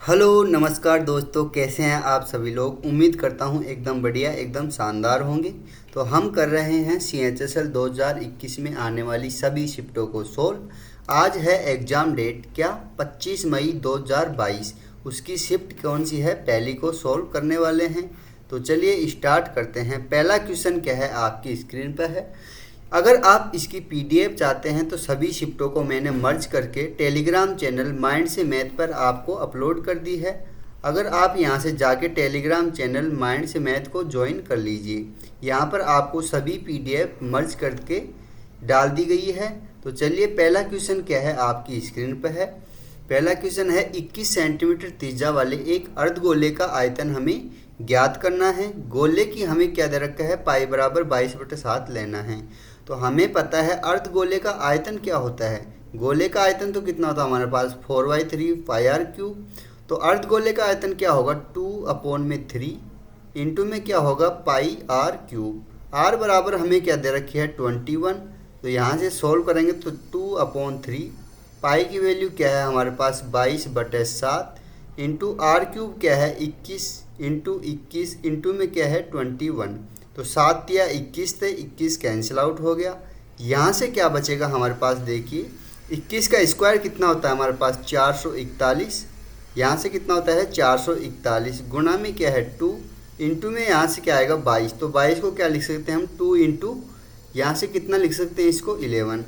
Hello नमस्कार दोस्तों, कैसे हैं आप सभी लोग। उम्मीद करता हूं एकदम बढ़िया, एकदम शानदार होंगे। तो हम कर रहे हैं CHSL 2021 में आने वाली सभी शिफ्टों को सोल्व। आज है एग्ज़ाम डेट क्या 25 मई 2022। उसकी शिफ्ट कौन सी है, पहली को सोल्व करने वाले हैं। तो चलिए स्टार्ट करते हैं। पहला क्वेश्चन क्या है, आपकी स्क्रीन पर है। अगर आप इसकी PDF चाहते हैं तो सभी शिफ्टों को मैंने मर्ज करके टेलीग्राम चैनल माइंड से मैथ पर आपको अपलोड कर दी है। अगर आप यहां से जाके टेलीग्राम चैनल माइंड से मैथ को ज्वाइन कर लीजिए। यहां पर आपको सभी PDF मर्ज करके डाल दी गई है। तो चलिए पहला क्वेश्चन क्या है, आपकी स्क्रीन पर है। पहला क्वेश्चन है 21 सेंटीमीटर त्रिज्या वाले एक अर्धगोले का आयतन हमें ज्ञात करना है। गोले की हमें क्या दे रखा है, पाई बराबर 22/7 लेना है। तो हमें पता है अर्धगोले का आयतन क्या होता है। गोले का आयतन तो कितना होता है हमारे पास 4/3 πr³। तो अर्धगोले का आयतन क्या होगा 2/3 इंटू में क्या होगा πr³। r बराबर हमें क्या दे रखी है 21। तो यहाँ से सोल्व करेंगे तो 2/3 पाई की वैल्यू क्या है हमारे पास 22/7 इंटू r³ क्या है 21 इंटू 21 इंटू में क्या है 21। तो 7 या 21 थे, 21 कैंसिल आउट हो गया। यहाँ से क्या बचेगा हमारे पास, देखिए 21 का स्क्वायर कितना होता है हमारे पास 441। यहाँ से कितना होता है 441 गुणा में क्या है 2 इंटू में यहाँ से क्या आएगा 22। तो 22 को क्या लिख सकते हैं हम 2 इंटू यहाँ से कितना लिख सकते हैं इसको 11।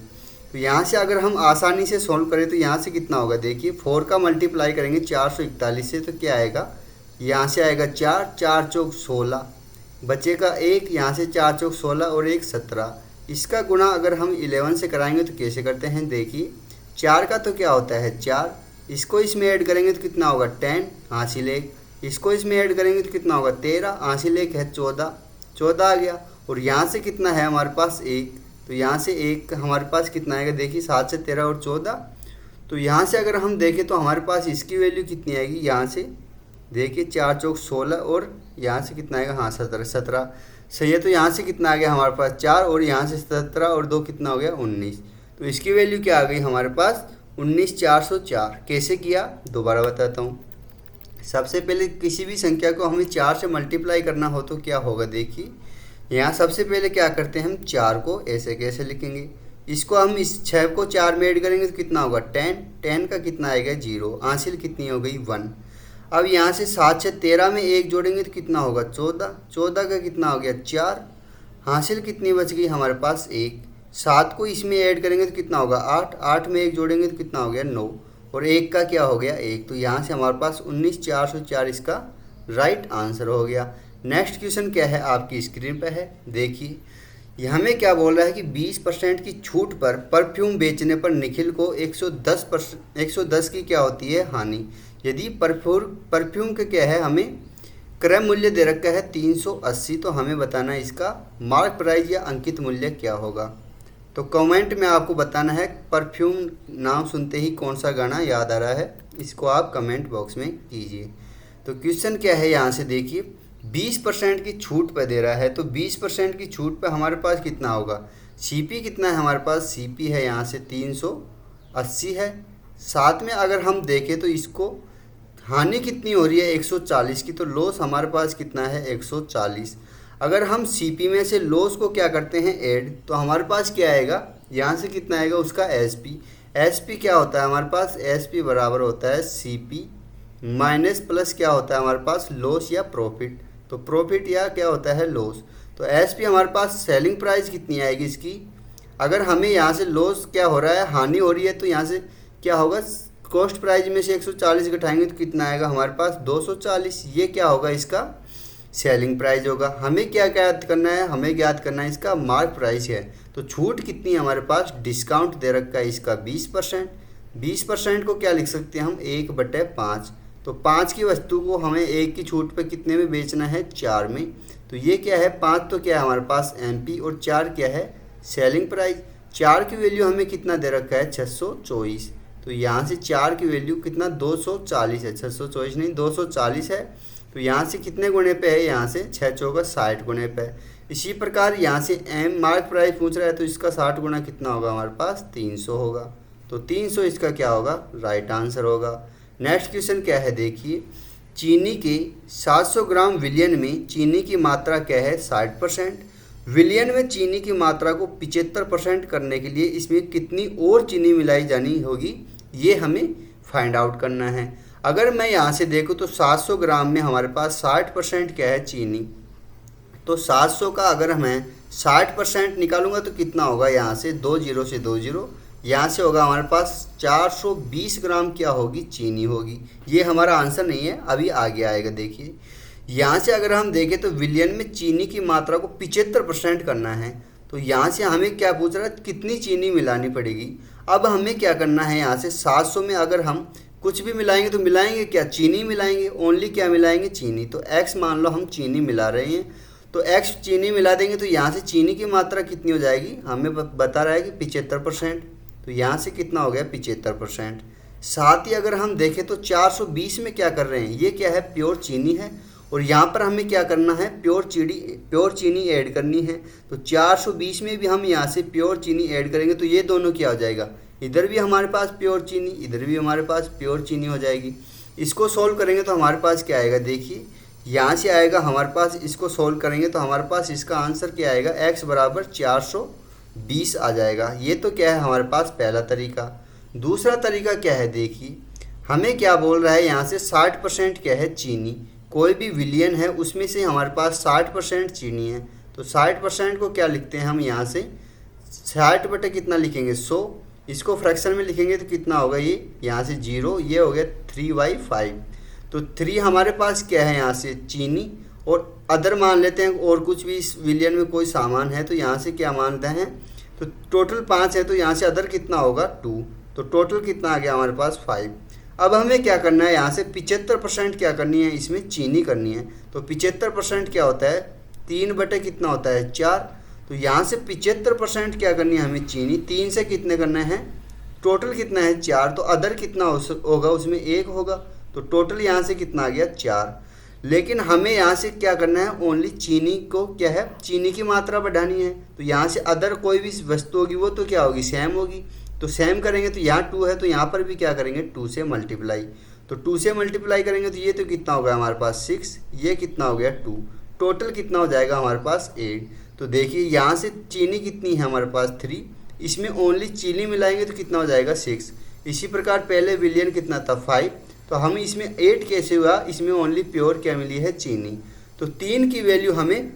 तो यहाँ से अगर हम आसानी से सॉल्व करें तो यहाँ से कितना होगा, देखिए 4 का मल्टीप्लाई करेंगे 441 से तो क्या आएगा, यहाँ से आएगा 4, 4 चौक 16 बचेगा 1, यहाँ से 4 चौक 16 और 1 17। इसका गुणा अगर हम 11 से कराएंगे तो कैसे करते हैं, देखिए 4 का तो क्या होता है 4, इसको इसमें ऐड करेंगे तो कितना होगा 10 हासिल 1, इसको इसमें ऐड करेंगे तो कितना होगा 13 हासिल 1 है 14, 14 आ गया। और यहाँ से कितना है हमारे पास 1, तो यहाँ से 1 हमारे पास कितना आएगा, देखिए 7 से 13 और 14। तो यहाँ से अगर हम देखें तो हमारे पास इसकी वैल्यू कितनी आएगी, यहाँ से देखिए 4 चौक 16 और यहाँ से कितना आएगा, हाँ 17 सही है। तो यहाँ से कितना आ गया हमारे पास 4 और यहाँ से 17 और 2 कितना हो गया 19। तो इसकी वैल्यू क्या आ गई हमारे पास 19,404। कैसे किया दोबारा बताता हूँ। सबसे पहले किसी भी संख्या को हमें 4 से मल्टीप्लाई करना हो तो क्या होगा, देखिए यहाँ सबसे पहले क्या करते हैं हम 4 को ऐसे कैसे लिखेंगे, इसको हम इस 6 को 4 में ऐड करेंगे तो कितना होगा 10, 10 का कितना आएगा 0, हासिल कितनी हो गई 1। अब यहाँ से 7 से 13 में 1 जोड़ेंगे तो कितना होगा 14, 14 का कितना हो गया 4, हासिल कितनी बच गई हमारे पास 1। 7 को इसमें ऐड करेंगे तो कितना होगा 8, 8 में 1 जोड़ेंगे तो कितना हो गया 9 और 1 का क्या हो गया 1। तो यहाँ से हमारे पास 19,404 इसका राइट आंसर हो गया। नेक्स्ट क्वेश्चन क्या है, आपकी स्क्रीन पर है, देखिए यहाँ में क्या बोल रहा है कि 20% की छूट पर परफ्यूम बेचने पर निखिल को 110 की क्या होती है हानि। यदि परफ्यूम का क्या है, हमें क्रय मूल्य दे रखा है 380, तो हमें बताना है इसका मार्क प्राइस या अंकित मूल्य क्या होगा। तो कमेंट में आपको बताना है परफ्यूम नाम सुनते ही कौन सा गाना याद आ रहा है, इसको आप कमेंट बॉक्स में कीजिए। तो क्वेश्चन क्या है, यहाँ से देखिए 20% की छूट पर दे रहा है, तो 20% की छूट पर हमारे पास कितना होगा, CP कितना है हमारे पास, CP है यहाँ से 380 है। साथ में अगर हम देखें तो इसको हानि कितनी हो रही है 140 की, तो लॉस हमारे पास कितना है 140। अगर हम CP में से लॉस को क्या करते हैं ऐड, तो हमारे पास क्या आएगा, यहाँ से कितना आएगा उसका SP क्या होता है हमारे पास, SP बराबर होता है CP माइनस प्लस क्या होता है हमारे पास लॉस या प्रॉफिट। तो प्रॉफिट या क्या होता है लॉस। तो SP हमारे पास सेलिंग प्राइस कितनी आएगी इसकी, अगर हमें यहाँ से लॉस क्या हो रहा है हानि हो रही है, तो यहाँ से क्या होगा कॉस्ट प्राइस में से 140 घटाएंगे तो कितना आएगा हमारे पास 240। ये क्या होगा इसका सेलिंग प्राइस होगा। हमें क्या ज्ञात करना है, हमें ज्ञात करना है इसका मार्क प्राइस है। तो छूट कितनी है हमारे पास, डिस्काउंट दे रखा है इसका 20%। 20% को क्या लिख सकते हैं हम 1/5। तो 5 की वस्तु को हमें 1 की छूट पे कितने में बेचना है 4 में। तो ये क्या है 5 तो क्या है हमारे पास MP और 4 क्या है सेलिंग प्राइस। 4 की वैल्यू हमें कितना दे रखा है 624। तो यहाँ से 4 की वैल्यू कितना 240 है, 624 नहीं 240 है। तो यहाँ से कितने गुणे पे है, यहाँ से 6 चौका 60 गुणे पे है। इसी प्रकार यहाँ से M मार्क प्राइस पूछ रहा है, तो इसका 60 गुना कितना होगा हमारे पास 300 होगा। तो 300 इसका क्या होगा राइट आंसर होगा। नेक्स्ट क्वेश्चन क्या है देखिए, चीनी के 700 ग्राम विलियन में चीनी की मात्रा क्या है 60%। विलियन में चीनी की मात्रा को 75% करने के लिए इसमें कितनी और चीनी मिलाई जानी होगी, ये हमें फाइंड आउट करना है। अगर मैं यहाँ से देखूँ तो 700 ग्राम में हमारे पास 60% क्या है चीनी, तो 700 का अगर मैं 60% निकालूंगा तो कितना होगा, यहाँ से 2 जीरो से 2 जीरो, यहाँ से होगा हमारे पास 420 ग्राम क्या होगी चीनी होगी। ये हमारा आंसर नहीं है, अभी आगे आएगा। देखिए यहाँ से अगर हम देखें तो विलियन में चीनी की मात्रा को 75% करना है, तो यहाँ से हमें क्या पूछ रहा है, कितनी चीनी मिलानी पड़ेगी। अब हमें क्या करना है, यहाँ से 700 में अगर हम कुछ भी मिलाएंगे तो मिलाएंगे क्या, चीनी मिलाएंगे, ओनली क्या मिलाएंगे, चीनी। तो x मान लो हम चीनी मिला रहे हैं, तो x चीनी मिला देंगे तो यहाँ से चीनी की मात्रा कितनी हो जाएगी, हमें बता रहा है कि 75%, तो यहाँ से कितना हो गया 75%। साथ ही अगर हम देखें तो 420 में क्या कर रहे हैं, ये क्या है प्योर चीनी है, और यहाँ पर हमें क्या करना है प्योर चीनी ऐड करनी है। तो 420 में भी हम यहाँ से प्योर चीनी ऐड करेंगे तो ये दोनों क्या हो जाएगा, इधर भी हमारे पास प्योर चीनी, इधर भी हमारे पास प्योर चीनी हो जाएगी। इसको सोल्व करेंगे तो हमारे पास क्या आएगा, देखिए यहाँ से आएगा हमारे पास, इसको सोल्व करेंगे तो हमारे पास इसका आंसर क्या आएगा, x बराबर 420 आ जाएगा। ये तो क्या है हमारे पास पहला तरीका। दूसरा तरीका क्या है देखिए, हमें क्या बोल रहा है यहाँ से 60% क्या है चीनी, कोई भी विलियन है उसमें से हमारे पास 60% चीनी है, तो 60% को क्या लिखते हैं हम यहाँ से 60 बटे कितना लिखेंगे 100, इसको फ्रैक्शन में लिखेंगे तो कितना होगा, ये यहाँ से 0, ये हो गया 3/5। तो 3 हमारे पास क्या है यहाँ से चीनी, और अदर मान लेते हैं और कुछ भी इस विलियन में कोई सामान है तो यहाँ से क्या मानते हैं, तो टोटल 5 है तो यहाँ से अदर कितना होगा 2, तो टोटल कितना आ गया हमारे पास 5। अब हमें क्या करना है, यहाँ से 75% क्या करनी है, इसमें चीनी करनी है। तो 75% क्या होता है 3 बटे कितना होता है 4, तो यहाँ से 75% क्या करनी है हमें चीनी, 3 से कितने करना है, टोटल कितना है 4, तो अदर कितना होगा उसमें 1 होगा, तो टोटल यहाँ से कितना आ गया 4। लेकिन हमें यहाँ से क्या करना है, ओनली चीनी को क्या है चीनी की मात्रा बढ़ानी है, तो यहाँ से अदर कोई भी वस्तु होगी वो तो क्या होगी सेम होगी, तो सेम करेंगे तो यहाँ 2 है तो यहाँ पर भी क्या करेंगे 2 से मल्टीप्लाई, तो 2 से मल्टीप्लाई करेंगे तो ये तो कितना होगा हमारे पास 6, ये कितना हो गया 2, टोटल कितना हो जाएगा हमारे पास 8। तो देखिए यहाँ से चीनी कितनी है हमारे पास 3, इसमें ओनली चीनी मिलाएंगे तो कितना हो जाएगा 6। इसी प्रकार पहले विलियन कितना था 5, तो हम इसमें 8 कैसे हुआ, इसमें ओनली प्योर क्या मिली है चीनी। तो 3 की वैल्यू हमें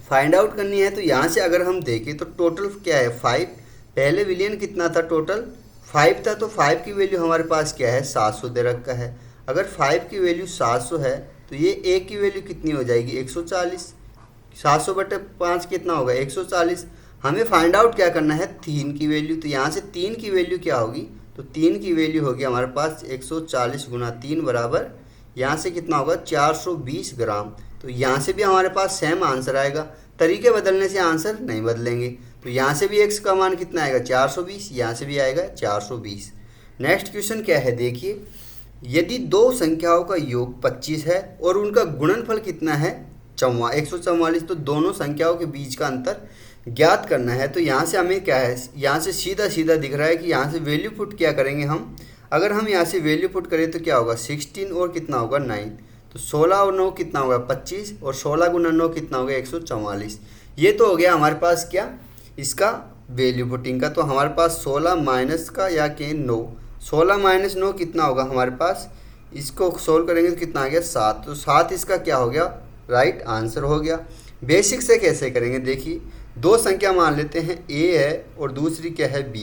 फाइंड आउट करनी है, तो यहाँ से अगर हम देखें तो टोटल क्या है 5, पहले विलियन कितना था टोटल 5 था, तो 5 की वैल्यू हमारे पास क्या है 700 दे रखा है। अगर 5 की वैल्यू 700 है तो ये a की वैल्यू कितनी हो जाएगी 140, 700 बटे 5 कितना होगा 140। हमें फाइंड आउट क्या करना है 3 की वैल्यू, तो यहाँ से 3 की वैल्यू क्या होगी, तो 3 की वैल्यू होगी हमारे पास 140 गुना 3 बराबर यहाँ से कितना होगा 420 ग्राम। तो यहाँ से भी हमारे पास सेम आंसर आएगा, तरीके बदलने से आंसर नहीं बदलेंगे। तो यहाँ से भी x का मान कितना आएगा 420, यहाँ से भी आएगा 420। नेक्स्ट क्वेश्चन क्या है देखिए, यदि दो संख्याओं का योग 25 है और उनका गुणनफल कितना है 144, तो दोनों संख्याओं के बीच का अंतर ज्ञात करना है। तो यहाँ से हमें क्या है, यहाँ से सीधा सीधा दिख रहा है कि यहाँ से वैल्यू पुट क्या करेंगे हम, अगर हम यहाँ से वैल्यू पुट करें तो क्या होगा 16 और कितना होगा 9, तो 16 और 9 कितना होगा 25, और 16 गुना 9 कितना होगा 144। ये तो हो गया हमारे पास क्या इसका वैल्यू पुटिंग का। तो हमारे पास 16 माइनस का या कि 9, 16 माइनस 9 कितना होगा हमारे पास, इसको सोल्व करेंगे तो कितना आ गया 7, तो 7 इसका क्या हो गया राइट आंसर हो गया। बेसिक से कैसे करेंगे देखिए, दो संख्या मान लेते हैं a है और दूसरी क्या है b,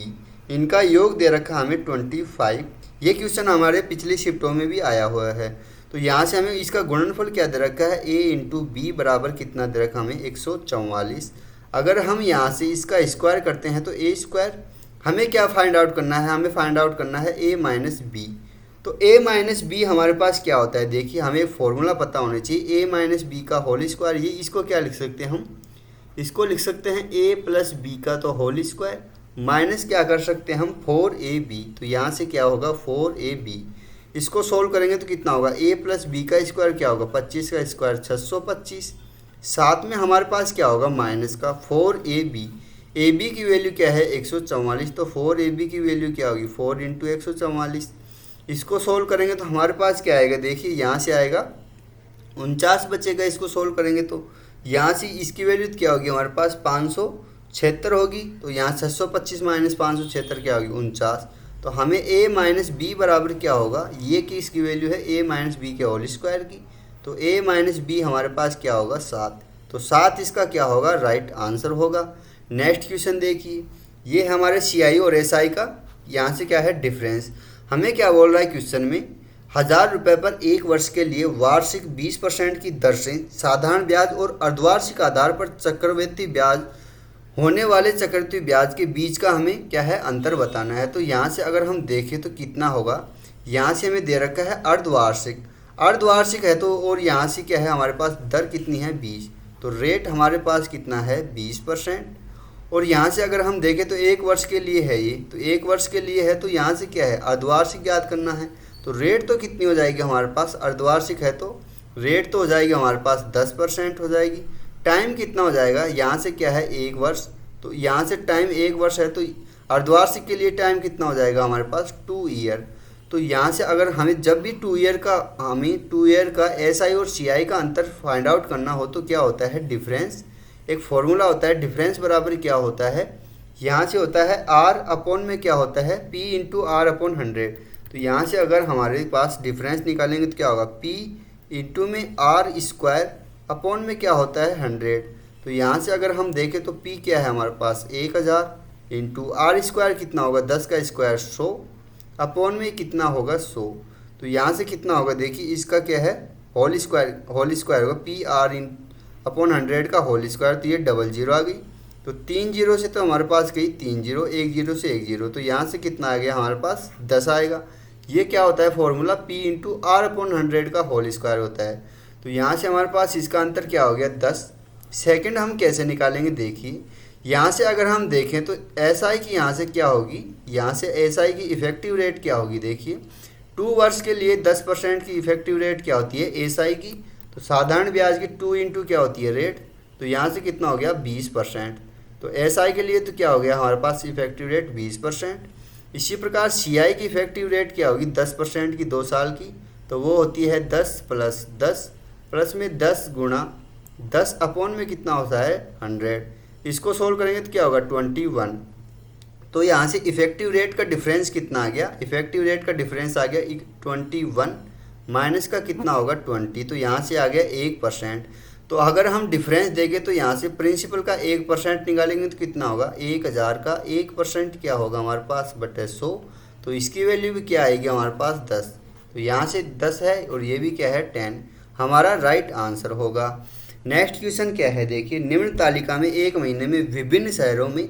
इनका योग दे रखा हमें 25। ये क्वेश्चन हमारे पिछली शिफ्टों में भी आया हुआ है। तो यहाँ से हमें इसका गुणनफल क्या दे रखा है a इंटू बी बराबर कितना दे रखा हमें 144। अगर हम यहाँ से इसका स्क्वायर करते हैं तो a स्क्वायर, हमें क्या फाइंड आउट करना है, हमें फाइंड आउट करना है a माइनस बी। तो a माइनस बी हमारे पास क्या होता है देखिए, हमें एक फॉर्मूला पता होना चाहिए a माइनस बी का होल स्क्वायर। ये इसको क्या लिख सकते हैं हम, इसको लिख सकते हैं a प्लस बी का तो होल स्क्वायर माइनस क्या कर सकते हैं हम 4ab। तो यहाँ से क्या होगा 4ab, इसको सोल्व करेंगे तो कितना होगा a प्लस बी का स्क्वायर क्या होगा 25 का स्क्वायर 625, साथ में हमारे पास क्या होगा माइनस का 4ab। ab की वैल्यू क्या है 144, तो 4ab की वैल्यू क्या होगी 4 इंटू 144। इसको सोल्व करेंगे तो हमारे पास क्या आएगा, देखिए यहाँ से आएगा 49 बचेगा। इसको सोल्व करेंगे तो यहाँ से इसकी वैल्यू क्या होगी हमारे पास 576 होगी। तो यहाँ 625 माइनस 576 क्या होगी 49। तो हमें a माइनस बी बराबर क्या होगा, ये कि इसकी वैल्यू है a माइनस बी के होल स्क्वायर की। तो a माइनस बी हमारे पास क्या होगा 7। तो 7 इसका क्या होगा राइट आंसर होगा। नेक्स्ट क्वेश्चन देखिए, ये हमारे CI और SI का यहाँ से क्या है डिफरेंस। हमें क्या बोल रहा है क्वेश्चन में, 1000 रुपये पर एक वर्ष के लिए वार्षिक 20% की दर से साधारण ब्याज और अर्धवार्षिक आधार पर चक्रवृद्धि ब्याज होने वाले चक्रवृद्धि ब्याज के बीच का हमें क्या है अंतर बताना है। तो यहाँ से अगर हम देखें तो कितना होगा, यहाँ से हमें दे रखा है अर्धवार्षिक, अर्धवार्षिक है तो, और यहाँ से क्या है हमारे पास दर कितनी है 20। तो रेट हमारे पास कितना है 20%। और यहाँ से अगर हम देखें तो एक वर्ष के लिए है ये, तो एक वर्ष के लिए है तो यहाँ से क्या है अर्धवार्षिक याद करना है। तो रेट तो कितनी हो जाएगी हमारे पास, अर्धवार्षिक है तो रेट तो हो जाएगी हमारे पास 10% हो जाएगी। टाइम कितना हो जाएगा, यहाँ से क्या है एक वर्ष, तो यहाँ से टाइम एक वर्ष है तो अर्धवार्षिक के लिए टाइम कितना हो जाएगा हमारे पास 2 ईयर। तो यहाँ से अगर हमें जब भी 2 ईयर का SI और CI का अंतर फाइंड आउट करना हो तो क्या होता है डिफरेंस, एक फॉर्मूला होता है डिफरेंस बराबर क्या होता है, यहाँ से होता है R अपॉन में क्या होता है P इंटू R अपॉन 100। तो यहाँ से अगर हमारे पास डिफरेंस निकालेंगे तो क्या होगा P इंटू में R स्क्वायर अपॉन में क्या होता है 100। तो यहाँ से अगर हम देखें तो P क्या है हमारे पास 1000 इंटू R स्क्वायर कितना होगा 10 का स्क्वायर 100 अपॉन में कितना होगा 100। तो यहाँ से कितना होगा देखिए इसका क्या है होल स्क्वायर होगा PR इन अपॉन 100 का होल स्क्वायर। तो ये डबल जीरो आ गई, तो 3 जीरो से तो हमारे पास गई 3 जीरो, 1 जीरो से 1 जीरो, तो यहाँ से कितना आ गया हमारे पास 10 आएगा। ये क्या होता है formula P into R upon 100 का होल स्क्वायर होता है। तो यहाँ से हमारे पास इसका अंतर क्या हो गया 10। सेकंड हम कैसे निकालेंगे देखिए, यहाँ से अगर हम देखें तो SI की यहाँ से क्या होगी, यहाँ से SI की इफेक्टिव रेट क्या होगी देखिए 2 वर्ष के लिए 10% की इफेक्टिव रेट क्या होती है SI की। तो साधारण ब्याज की 2 इंटू क्या होती है रेट, तो यहाँ से कितना हो गया 20%। तो SI के लिए तो क्या हो गया हमारे पास इफेक्टिव रेट 20%। इसी प्रकार CI की इफेक्टिव रेट क्या होगी 10% की 2 साल की, तो वो होती है 10 प्लस 10 प्लस में 10 गुणा 10 अपॉन में कितना होता है 100। इसको सोल्व करेंगे तो क्या होगा 21। तो यहाँ से इफेक्टिव रेट का डिफरेंस कितना आ गया, इफेक्टिव रेट का डिफरेंस आ गया 21 माइनस का कितना होगा 20। तो यहाँ से आ गया 1%। तो अगर हम डिफरेंस देंगे तो यहाँ से प्रिंसिपल का 1% निकालेंगे तो कितना होगा 1000 का 1% क्या होगा हमारे पास बटे 100। तो इसकी वैल्यू भी क्या आएगी हमारे पास 10। तो यहाँ से 10 है और ये भी क्या है 10, हमारा राइट आंसर होगा। नेक्स्ट क्वेश्चन क्या है देखिए, निम्न तालिका में एक महीने में विभिन्न शहरों में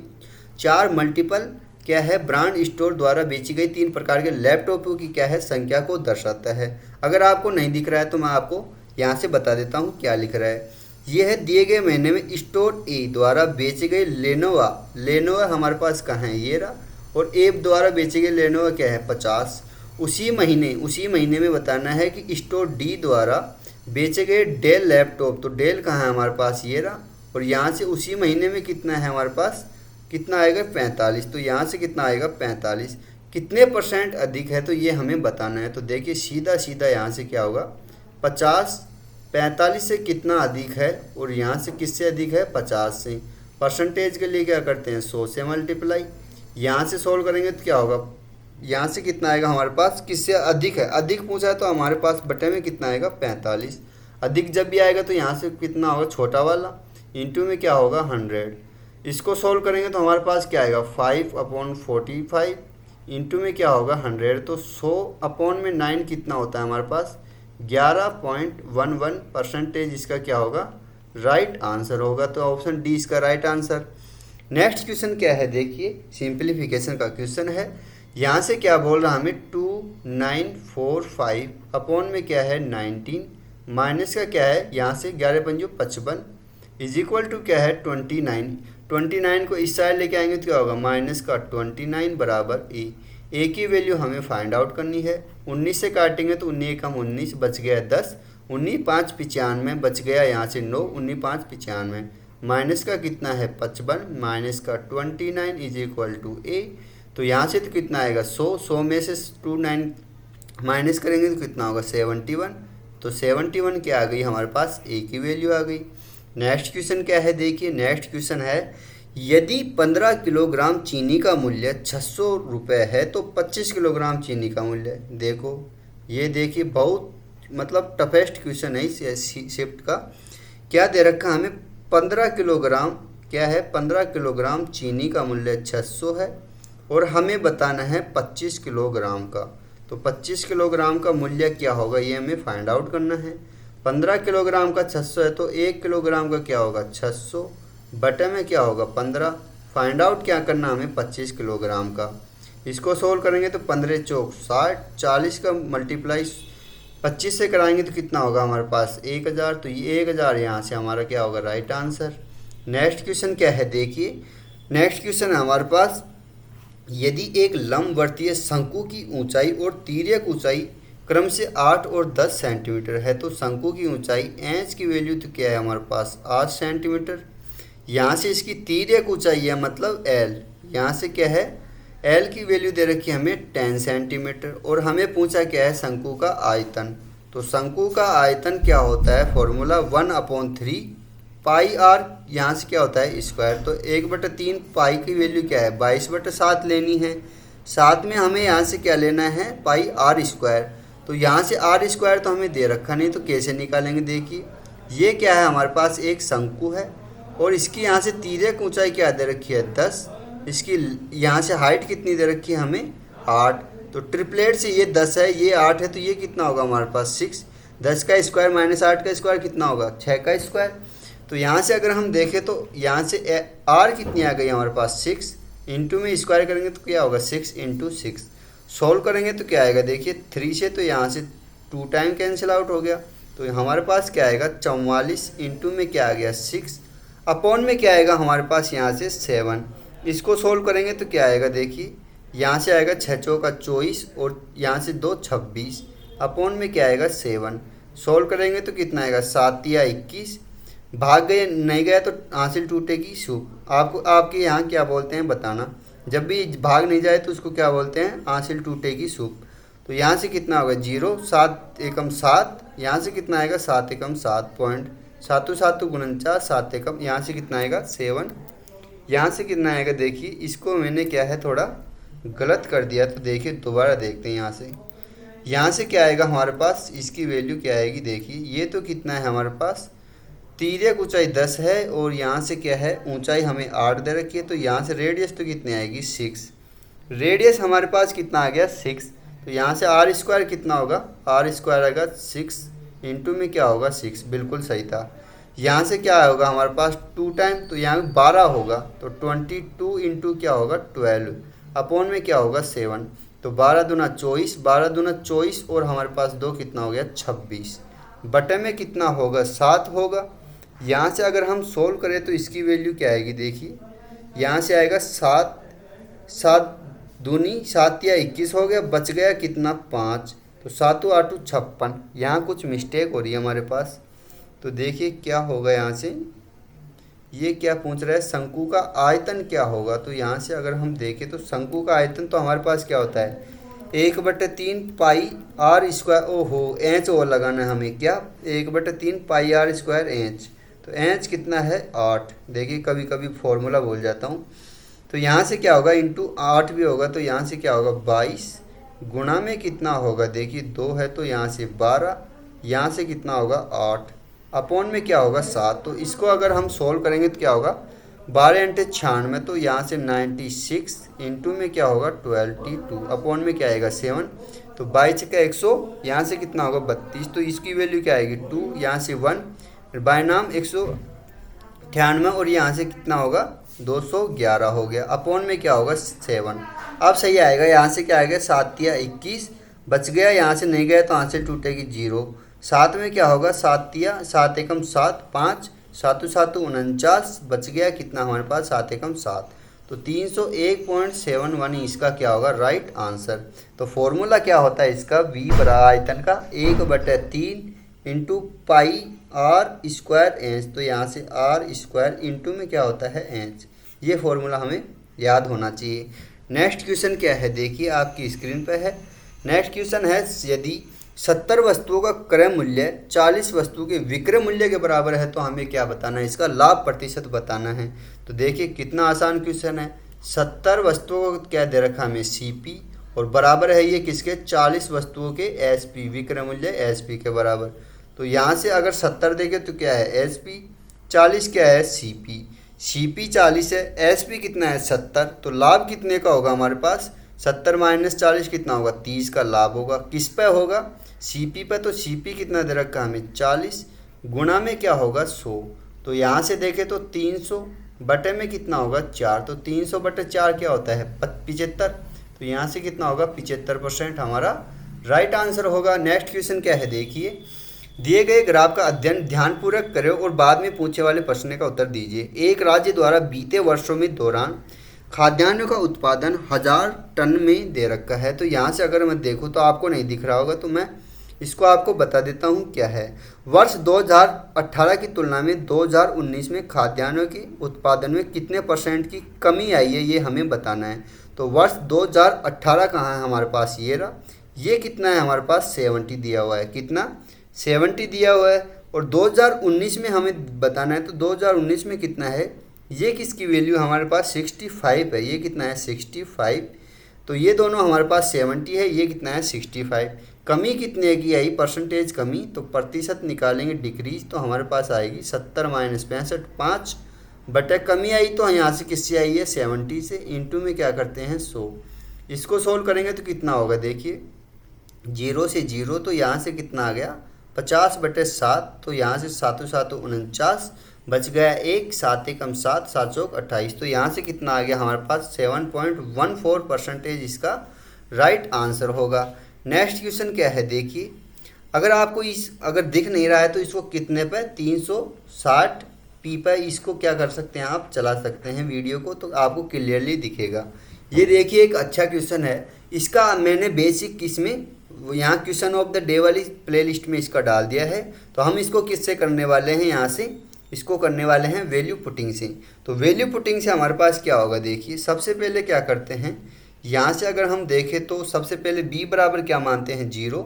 4 मल्टीपल क्या है ब्रांड स्टोर द्वारा बेची गई 3 प्रकार के लैपटॉपों की क्या है संख्या को दर्शाता है। अगर आपको नहीं दिख रहा है तो मैं आपको यहाँ से बता देता हूँ क्या लिख रहा है। ये है दिए गए महीने में स्टोर ए द्वारा बेचे गए लेनोवा हमारे पास कहाँ है ये रहा, और एप द्वारा बेचे गए लेनोवा क्या है 50। उसी महीने में बताना है कि स्टोर डी द्वारा बेचे गए डेल लैपटॉप, तो डेल कहाँ है हमारे पास ये रहा, और यहाँ से उसी महीने में कितना है हमारे पास कितना आएगा 45। तो यहाँ से कितना आएगा 45, कितने % अधिक है तो ये हमें बताना है। तो देखिए सीधा यहाँ से क्या होगा 50 45 से कितना अधिक है, और यहाँ से किससे अधिक है 50 से। परसेंटेज के लिए क्या करते हैं 100 से मल्टीप्लाई। यहाँ से सोल्व करेंगे तो क्या होगा, यहाँ से कितना आएगा हमारे पास किससे अधिक है, अधिक पूछा है तो हमारे पास बटे में कितना आएगा 45। अधिक जब भी आएगा तो यहाँ से कितना होगा छोटा वाला इंटू में क्या होगा 100। इसको सोल्व करेंगे तो हमारे पास क्या आएगा 5/45 इंटू में क्या होगा 100। तो 100 अपॉन में 9 कितना होता है हमारे पास 11.11%। इसका क्या होगा राइट आंसर होगा। तो ऑप्शन डी इसका राइट आंसर। नेक्स्ट क्वेश्चन क्या है देखिए, सिंप्लीफिकेशन का क्वेश्चन है। यहाँ से क्या बोल रहा है हमें 2945 अपॉन में क्या है 19 माइनस का क्या है यहाँ से 11×55 इज इक्वल टू क्या है 29 को इस साइड लेके आएंगे तो क्या होगा माइनस का 29 बराबर ए की वैल्यू हमें फाइंड आउट करनी है। 19 से काटेंगे तो 19 कम 19 बच गया 10, 19 5 95 बच गया यहाँ से 9, 19 5 95 माइनस का कितना है 55 माइनस का 29 इज इक्वल टू ए। तो यहाँ से तो कितना आएगा 100 में से 29 माइनस करेंगे तो कितना होगा 71। तो 71 क्या आ गई हमारे पास, ए की वैल्यू आ गई। नेक्स्ट क्वेश्चन क्या है, देखिए नेक्स्ट क्वेश्चन है, यदि 15 किलोग्राम चीनी का मूल्य 600 रुपये है तो 25 किलोग्राम चीनी का मूल्य, देखो ये देखिए बहुत मतलब टफेस्ट क्वेश्चन है इस शिफ्ट का। क्या दे रखा हमें, 15 किलोग्राम क्या है, 15 किलोग्राम चीनी का मूल्य 600 है और हमें बताना है 25 किलोग्राम का। तो 25 किलोग्राम का मूल्य क्या होगा ये हमें फाइंड आउट करना है। 15 किलोग्राम का 600 है तो 1 किलोग्राम का क्या होगा 600 बटे में क्या होगा 15। फाइंड आउट क्या करना हमें 25 किलोग्राम का। इसको सोल्व करेंगे तो 15 चौक 60, 40 का मल्टीप्लाई 25 से कराएंगे तो कितना होगा हमारे पास 1000। तो ये 1000 यहाँ से हमारा क्या होगा राइट आंसर। नेक्स्ट क्वेश्चन क्या है, देखिए नेक्स्ट क्वेश्चन है हमारे पास, यदि एक लंबवर्तीय शंकु की ऊंचाई और तिर्यक ऊंचाई क्रम से 8 और 10 सेंटीमीटर है तो शंकु की ऊंचाई एच की वैल्यू तो क्या है हमारे पास 8 सेंटीमीटर। यहाँ से इसकी तिर्यक ऊंचाई है मतलब एल, यहाँ से क्या है एल की वैल्यू दे रखी है हमें 10 सेंटीमीटर और हमें पूछा क्या है शंकु का आयतन। तो शंकु का आयतन क्या होता है, फॉर्मूला 1/3 पाई आर, यहाँ से क्या होता है स्क्वायर। तो 1/3 पाई की वैल्यू क्या है 22/7 लेनी है। साथ में हमें यहाँ से क्या लेना है पाई आर स्क्वायर। तो यहाँ से आर स्क्वायर तो हमें दे रखा नहीं तो कैसे निकालेंगे, देखिए ये क्या है हमारे पास एक शंकु है और इसकी यहाँ से तिर्यक ऊंचाई क्या दे रखी है 10, इसकी यहाँ से हाइट कितनी दे रखी है हमें 8। तो ट्रिपलेट से ये 10 है ये 8 है तो ये कितना होगा हमारे पास 6। 10 का स्क्वायर माइनस 8 का स्क्वायर कितना होगा 6 का स्क्वायर। तो यहाँ से अगर हम देखें तो यहाँ से आर कितनी आ गई हमारे पास 6, इंटू में स्क्वायर करेंगे तो क्या होगा 6 × 6। सॉल्व करेंगे तो क्या आएगा, देखिए 3 से तो यहाँ से 2 टाइम कैंसिल आउट हो गया। तो हमारे पास क्या आएगा 44, इंटू में क्या आ गया 6, अपॉन में क्या आएगा हमारे पास यहाँ से 7। इसको सोल्व करेंगे तो क्या आएगा, देखिए यहाँ से आएगा 6 चौका 24 और यहाँ से 2 26, अपॉन में क्या आएगा 7। सोल्व करेंगे तो कितना आएगा 7 या 21, भाग गए नहीं गया तो हासिल टूटेगी सूप। आपको आपके यहाँ क्या बोलते हैं बताना, जब भी भाग नहीं जाए तो उसको क्या बोलते हैं हासिल टूटेगी सूप। तो यहाँ से कितना होगा 0, 7 एकम 7, यहाँ से कितना आएगा 7 एकम 7 पॉइंट 7 7 49, 7 एकम यहाँ से कितना आएगा 7, यहाँ से कितना आएगा, देखिए इसको मैंने क्या है थोड़ा गलत कर दिया तो देखिए दोबारा देखते हैं। यहाँ से क्या आएगा हमारे पास, इसकी वैल्यू क्या आएगी, देखिए ये तो कितना है हमारे पास तिर्यक ऊंचाई 10 है और यहाँ से क्या है ऊंचाई हमें 8 दे रखी है। तो यहाँ से रेडियस तो कितनी आएगी 6, रेडियस हमारे पास कितना आ गया 6। तो यहाँ से आर स्क्वायर कितना होगा, आर स्क्वायर आएगा 6, इंटू में क्या होगा 6, बिल्कुल सही था। यहाँ से क्या होगा हमारे पास 2 टाइम तो यहाँ में 12 होगा तो 22 इंटू क्या होगा 12, अपॉन में क्या होगा 7। तो 12 दूना 24, 12 दूना 24 और हमारे पास 2 कितना हो गया 26, बटे में कितना होगा 7 होगा। यहाँ से अगर हम सोल्व करें तो इसकी वैल्यू क्या आएगी, देखिए यहाँ से आएगा 7, 7 दूनी 7 या 21 हो गया, बच गया कितना 5। तो 7 8 56, यहाँ कुछ मिस्टेक हो रही है हमारे पास। तो देखिए क्या होगा, यहाँ से ये क्या पूछ रहा है शंकु का आयतन क्या होगा। तो यहाँ से अगर हम देखें तो शंकु का आयतन तो हमारे पास क्या होता है 1/3 पाई आर स्क्वायर, ओहो एच और लगाना है हमें क्या 1/3 पाई आर स्क्वायर एच। तो एच कितना है 8, देखिए कभी कभी फॉर्मूला भूल जाता हूँ। तो यहाँ से क्या होगा इंटू 8 भी होगा तो यहाँ से क्या होगा 22, गुणा में कितना होगा, देखिए 2 है तो यहाँ से 12, यहाँ से कितना होगा 8, अपॉन में क्या होगा 7। तो इसको अगर हम सोल्व करेंगे तो क्या होगा 12 × 96 तो यहाँ से 96, इंटू में क्या होगा 22, अपॉन में क्या आएगा 7। तो 22 का 100, यहाँ से कितना होगा 32, तो इसकी वैल्यू क्या आएगी 2, यहाँ से 1, बाय नाम 198 और यहाँ से कितना होगा 211 हो गया, अपॉन में क्या होगा 7। अब सही आएगा, यहाँ से क्या आएगा 7 या 21, बच गया यहाँ से नहीं गया तो यहाँ से टूटेगी 0। 7 में क्या होगा 7 या 7 एकम 7, 5 7 7 49, बच गया कितना हमारे पास 7 एकम 7। तो 301.71 इसका क्या होगा राइट आंसर। तो फॉर्मूला क्या होता है इसका, v बराबर आयतन का 1/3 into pi r square h. तो यहाँ से आर स्क्वायर इंटू में क्या होता है एच, ये फॉर्मूला हमें याद होना चाहिए। नेक्स्ट क्वेश्चन क्या है, देखिए आपकी स्क्रीन पर है, नेक्स्ट क्वेश्चन है, यदि 70 वस्तुओं का क्रय मूल्य 40 वस्तु के विक्रय मूल्य के बराबर है तो हमें क्या बताना है, इसका लाभ प्रतिशत बताना है। तो देखिए कितना आसान क्वेश्चन है। 70 वस्तुओं को क्या दे रखा हमें, सीपी, और बराबर है ये किसके, 40 वस्तुओं के एसपी, विक्रय मूल्य एसपी के बराबर। तो यहाँ से अगर 70 देंगे तो क्या है एसपी, 40 क्या है सीपी, सीपी 40 है, एसपी कितना है 70। तो लाभ कितने का होगा हमारे पास, 70 माइनस 40 कितना होगा, 30 का लाभ होगा। किस पे होगा, सीपी पे। तो सीपी कितना दे रखा हमें 40, गुणा में क्या होगा 100। तो यहाँ से देखें तो 300 बटे में कितना होगा 4। तो 300 बटे 4 क्या होता है 75। तो यहाँ से कितना होगा 75% हमारा राइट आंसर होगा। नेक्स्ट क्वेश्चन क्या है देखिए, दिए गए ग्राफ का अध्ययन ध्यानपूर्वक करें और बाद में पूछे वाले प्रश्न का उत्तर दीजिए। एक राज्य द्वारा बीते वर्षों में दौरान खाद्यान्नों का उत्पादन 1000 टन में दे रखा है। तो यहाँ से अगर मैं देखूँ तो आपको नहीं दिख रहा होगा, तो मैं इसको आपको बता देता हूँ क्या है। वर्ष 2018 की तुलना में 2019 में खाद्यान्नों के उत्पादन में कितने % की कमी आई है, ये हमें बताना है। तो वर्ष 2018 कहाँ है हमारे पास, ये रहा। ये कितना है हमारे पास 70 दिया हुआ है, कितना 70 दिया हुआ है। और 2019 में हमें बताना है, तो 2019 में कितना है, ये किसकी वैल्यू हमारे पास 65 है, ये कितना है 65। तो ये दोनों हमारे पास 70 है, ये कितना है 65। कमी कितने की आई, परसेंटेज कमी, तो प्रतिशत निकालेंगे डिक्रीज, तो हमारे पास आएगी 70 माइनस 65, 5 बटे कमी आई तो यहाँ से किससे आई है 70 से, इंटू में क्या करते हैं 100। इसको सोल्व करेंगे तो कितना होगा देखिए, 0 से 0, तो यहाँ से कितना आ गया 50 बटे 7। तो यहाँ से 7 7 49 बच गया 1, 7 1 7, 7 चौक 28। तो यहाँ से कितना आ गया हमारे पास 7.14% इसका राइट आंसर होगा। नेक्स्ट क्वेश्चन क्या है देखिए, अगर आपको अगर दिख नहीं रहा है तो इसको कितने पे 360 पी पे इसको क्या कर सकते हैं, आप चला सकते हैं वीडियो को, तो आपको क्लियरली दिखेगा। ये देखिए एक अच्छा क्वेश्चन है, इसका मैंने बेसिक किसमें, यहाँ क्वेश्चन ऑफ द डे वाली प्लेलिस्ट में इसका डाल दिया है। तो हम इसको किससे करने वाले हैं, यहाँ से इसको करने वाले हैं वैल्यू पुटिंग से। तो वैल्यू पुटिंग से हमारे पास क्या होगा देखिए, सबसे पहले क्या करते हैं, यहाँ से अगर हम देखें तो सबसे पहले b बराबर क्या मानते हैं 0।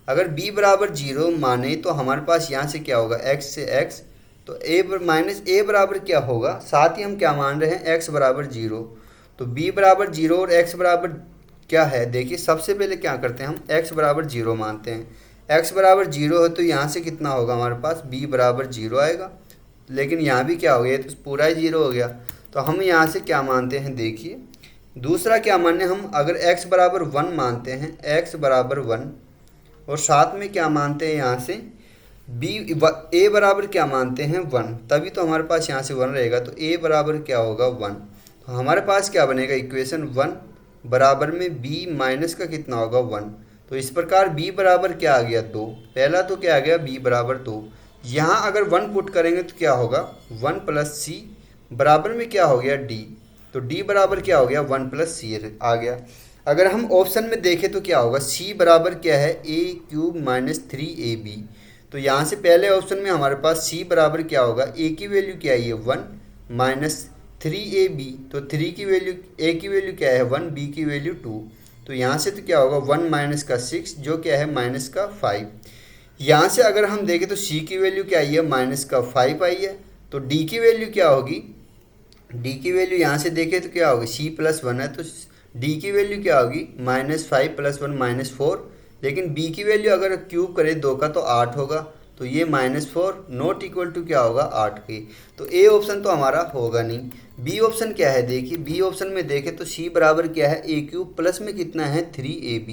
अगर b बराबर 0 माने तो हमारे पास यहाँ से क्या होगा x से x, तो a माइनस a बराबर क्या होगा, साथ ही हम क्या मान रहे हैं x बराबर 0। तो b बराबर 0 और x बराबर क्या है देखिए, सबसे पहले क्या करते हैं हम x बराबर 0 मानते हैं। x बराबर 0 है तो यहाँ से कितना होगा हमारे पास b बराबर 0 आएगा, लेकिन यहाँ भी क्या हो गया, तो पूरा ही 0 हो गया। तो हम यहाँ से क्या मानते हैं देखिए, दूसरा क्या माने हम, अगर x बराबर 1 मानते हैं, x बराबर 1, और साथ में क्या मानते हैं यहाँ से a बराबर क्या मानते हैं 1, तभी तो हमारे पास यहाँ से 1 रहेगा। तो a बराबर क्या होगा 1। तो हमारे पास क्या बनेगा इक्वेशन 1 बराबर में b माइनस का कितना होगा 1। तो इस प्रकार b बराबर क्या आ गया 2, पहला तो क्या आ गया b बराबर 2। यहाँ अगर 1 पुट करेंगे तो क्या होगा 1 प्लस सी बराबर में क्या हो गया d। तो d बराबर क्या हो गया 1 प्लस सी आ गया। अगर हम ऑप्शन में देखें तो क्या होगा, c बराबर क्या है a क्यूब माइनस 3ab। तो यहाँ से पहले ऑप्शन में हमारे पास c बराबर क्या होगा, a की वैल्यू क्या है 1 माइनस 3ab। तो 3 की वैल्यू, a की वैल्यू क्या है 1, b की वैल्यू 2। तो यहाँ से तो क्या होगा 1 माइनस का 6 जो क्या है माइनस का 5। यहाँ से अगर हम देखें तो c की वैल्यू क्या आई है माइनस का 5 आई है। तो d की वैल्यू क्या होगी, d की वैल्यू यहाँ से देखें तो क्या होगी, c प्लस 1 है तो d की वैल्यू क्या होगी -5 प्लस 1 -4। लेकिन b की वैल्यू अगर क्यूब करें 2 का तो 8 होगा। तो ये -4 नॉट इक्वल टू क्या होगा 8 की। तो ए ऑप्शन तो हमारा होगा नहीं। बी ऑप्शन क्या है देखिए, बी ऑप्शन में देखें तो c बराबर क्या है a क्यूब प्लस में कितना है 3ab।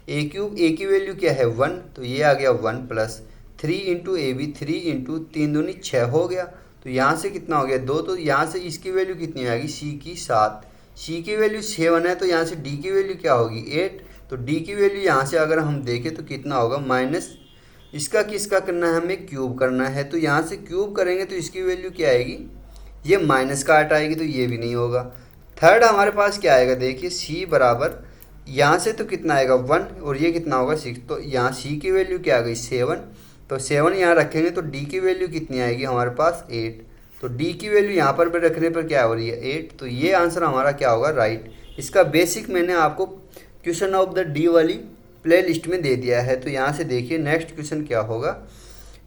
a क्यूब a की वैल्यू क्या है 1, तो ये आ गया 1 plus 3 into a b, 3 into 3 दूनी 6 हो गया। तो यहाँ से कितना हो गया 2। तो यहाँ से इसकी वैल्यू कितनी आएगी c की 7, c की वैल्यू 7 है। तो यहाँ से d की वैल्यू क्या होगी 8। तो d की वैल्यू यहाँ से अगर हम देखें तो कितना होगा माइनस, इसका किसका करना है हमें क्यूब करना है। तो यहाँ से क्यूब करेंगे तो इसकी वैल्यू क्या आएगी, ये माइनस का 8 आएगी। तो ये भी नहीं होगा। थर्ड हमारे पास क्या आएगा देखिए, c बराबर यहाँ से तो कितना आएगा 1 और ये कितना होगा 6। तो यहाँ c की वैल्यू क्या आ गई 7। तो 7 यहाँ रखेंगे तो d की वैल्यू कितनी आएगी हमारे पास 8। तो d की वैल्यू यहाँ पर भी रखने पर क्या हो रही है 8। तो ये आंसर हमारा क्या होगा राइट। इसका बेसिक मैंने आपको क्वेश्चन ऑफ द डी वाली प्ले लिस्ट में दे दिया है। तो यहाँ से देखिए नेक्स्ट क्वेश्चन क्या होगा।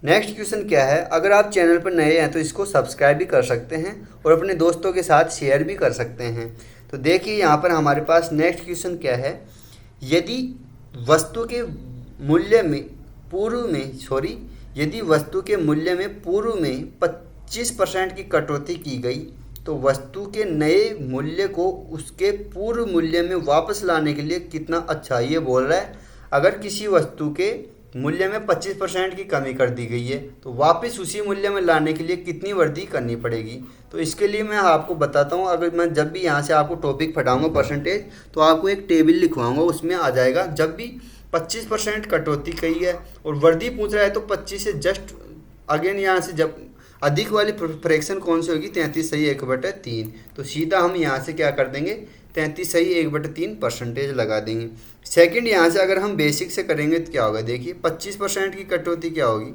नेक्स्ट क्वेश्चन क्या है, अगर आप चैनल पर नए हैं तो इसको सब्सक्राइब भी कर सकते हैं और अपने दोस्तों के साथ शेयर भी कर सकते हैं। तो देखिए यहाँ पर हमारे पास नेक्स्ट क्वेश्चन क्या है, यदि वस्तु के मूल्य में पूर्व में 25% की कटौती की गई तो वस्तु के नए मूल्य को उसके पूर्व मूल्य में वापस लाने के लिए कितना, अच्छा ये बोल रहा है अगर किसी वस्तु के मूल्य में 25% की कमी कर दी गई है तो वापस उसी मूल्य में लाने के लिए कितनी वृद्धि करनी पड़ेगी। तो इसके लिए मैं आपको बताता हूँ, अगर मैं जब भी यहाँ से आपको टॉपिक पढ़ाऊँगा परसेंटेज तो आपको एक टेबल लिखवाऊँगा, उसमें आ जाएगा जब भी 25% कटौती की है और वृद्धि पूछ रहा है तो 25 से जस्ट अगेन यहाँ से जब अधिक वाली फ्रैक्शन कौन सी होगी, 33 सही 1/3। तो सीधा हम यहाँ से क्या कर देंगे, 33 सही 1/3 परसेंटेज लगा देंगे। सेकंड यहाँ से अगर हम बेसिक से करेंगे तो क्या होगा, देखिए 25% की कटौती क्या होगी,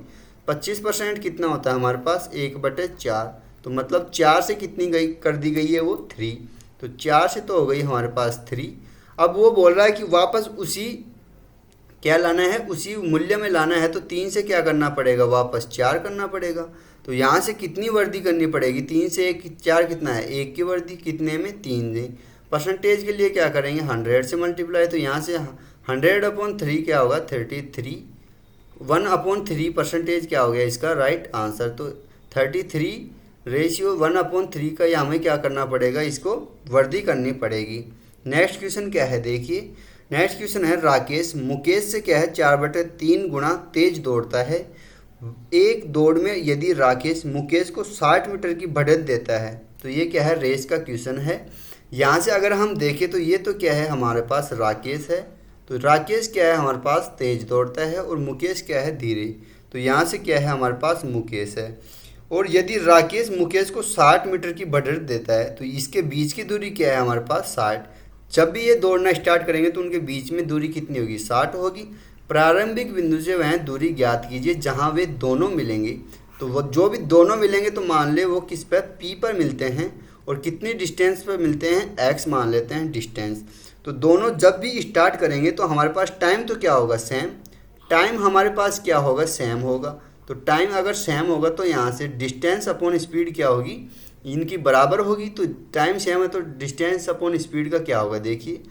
25% कितना होता है हमारे पास 1/4। तो मतलब 4 से कितनी गई कर दी गई है वो 3, तो 4 से तो हो गई हमारे पास 3। अब वो बोल रहा है कि वापस उसी क्या लाना है, उसी मूल्य में लाना है तो 3 से क्या करना पड़ेगा, वापस 4 करना पड़ेगा। तो यहाँ से कितनी वृद्धि करनी पड़ेगी, 3 से 1 4 कितना है, 1 की वृद्धि कितने में 3 से। परसेंटेज के लिए क्या करेंगे 100 से मल्टीप्लाई, तो यहाँ से 100/3 क्या होगा 33, 1/3 परसेंटेज क्या हो गया इसका राइट आंसर। तो 33/1/3 का ये हमें क्या करना पड़ेगा, इसको वृद्धि करनी पड़ेगी। नेक्स्ट क्वेश्चन क्या है, देखिए नेक्स्ट क्वेश्चन है राकेश मुकेश से क्या है 4/3 गुना तेज दौड़ता है। एक दौड़ में यदि राकेश मुकेश को 60 मीटर की बढ़त देता है तो ये क्या है, रेस का क्वेश्चन है। यहाँ से अगर हम देखें तो ये तो क्या है हमारे पास राकेश है, तो राकेश क्या है हमारे पास तेज दौड़ता है और मुकेश क्या है धीरे। तो यहाँ से क्या है हमारे पास मुकेश है। और यदि राकेश मुकेश को 60 मीटर की बढ़त देता है तो इसके बीच की दूरी क्या है हमारे पास 60। जब भी ये दौड़ना स्टार्ट करेंगे तो उनके बीच में दूरी कितनी होगी 60 होगी। प्रारंभिक बिंदु से वह दूरी ज्ञात कीजिए जहाँ वे दोनों मिलेंगे। तो वो जो भी दोनों मिलेंगे तो मान ले वो किस पर पी पर मिलते हैं और कितनी डिस्टेंस पर मिलते हैं, एक्स मान लेते हैं डिस्टेंस। तो दोनों जब भी स्टार्ट करेंगे तो हमारे पास टाइम तो क्या होगा सेम, टाइम हमारे पास क्या होगा सेम होगा। तो टाइम अगर सेम होगा तो यहाँ से डिस्टेंस अपॉन स्पीड क्या होगी, इनकी बराबर होगी। तो टाइम सेम है तो डिस्टेंस अपॉन स्पीड का क्या होगा, देखिए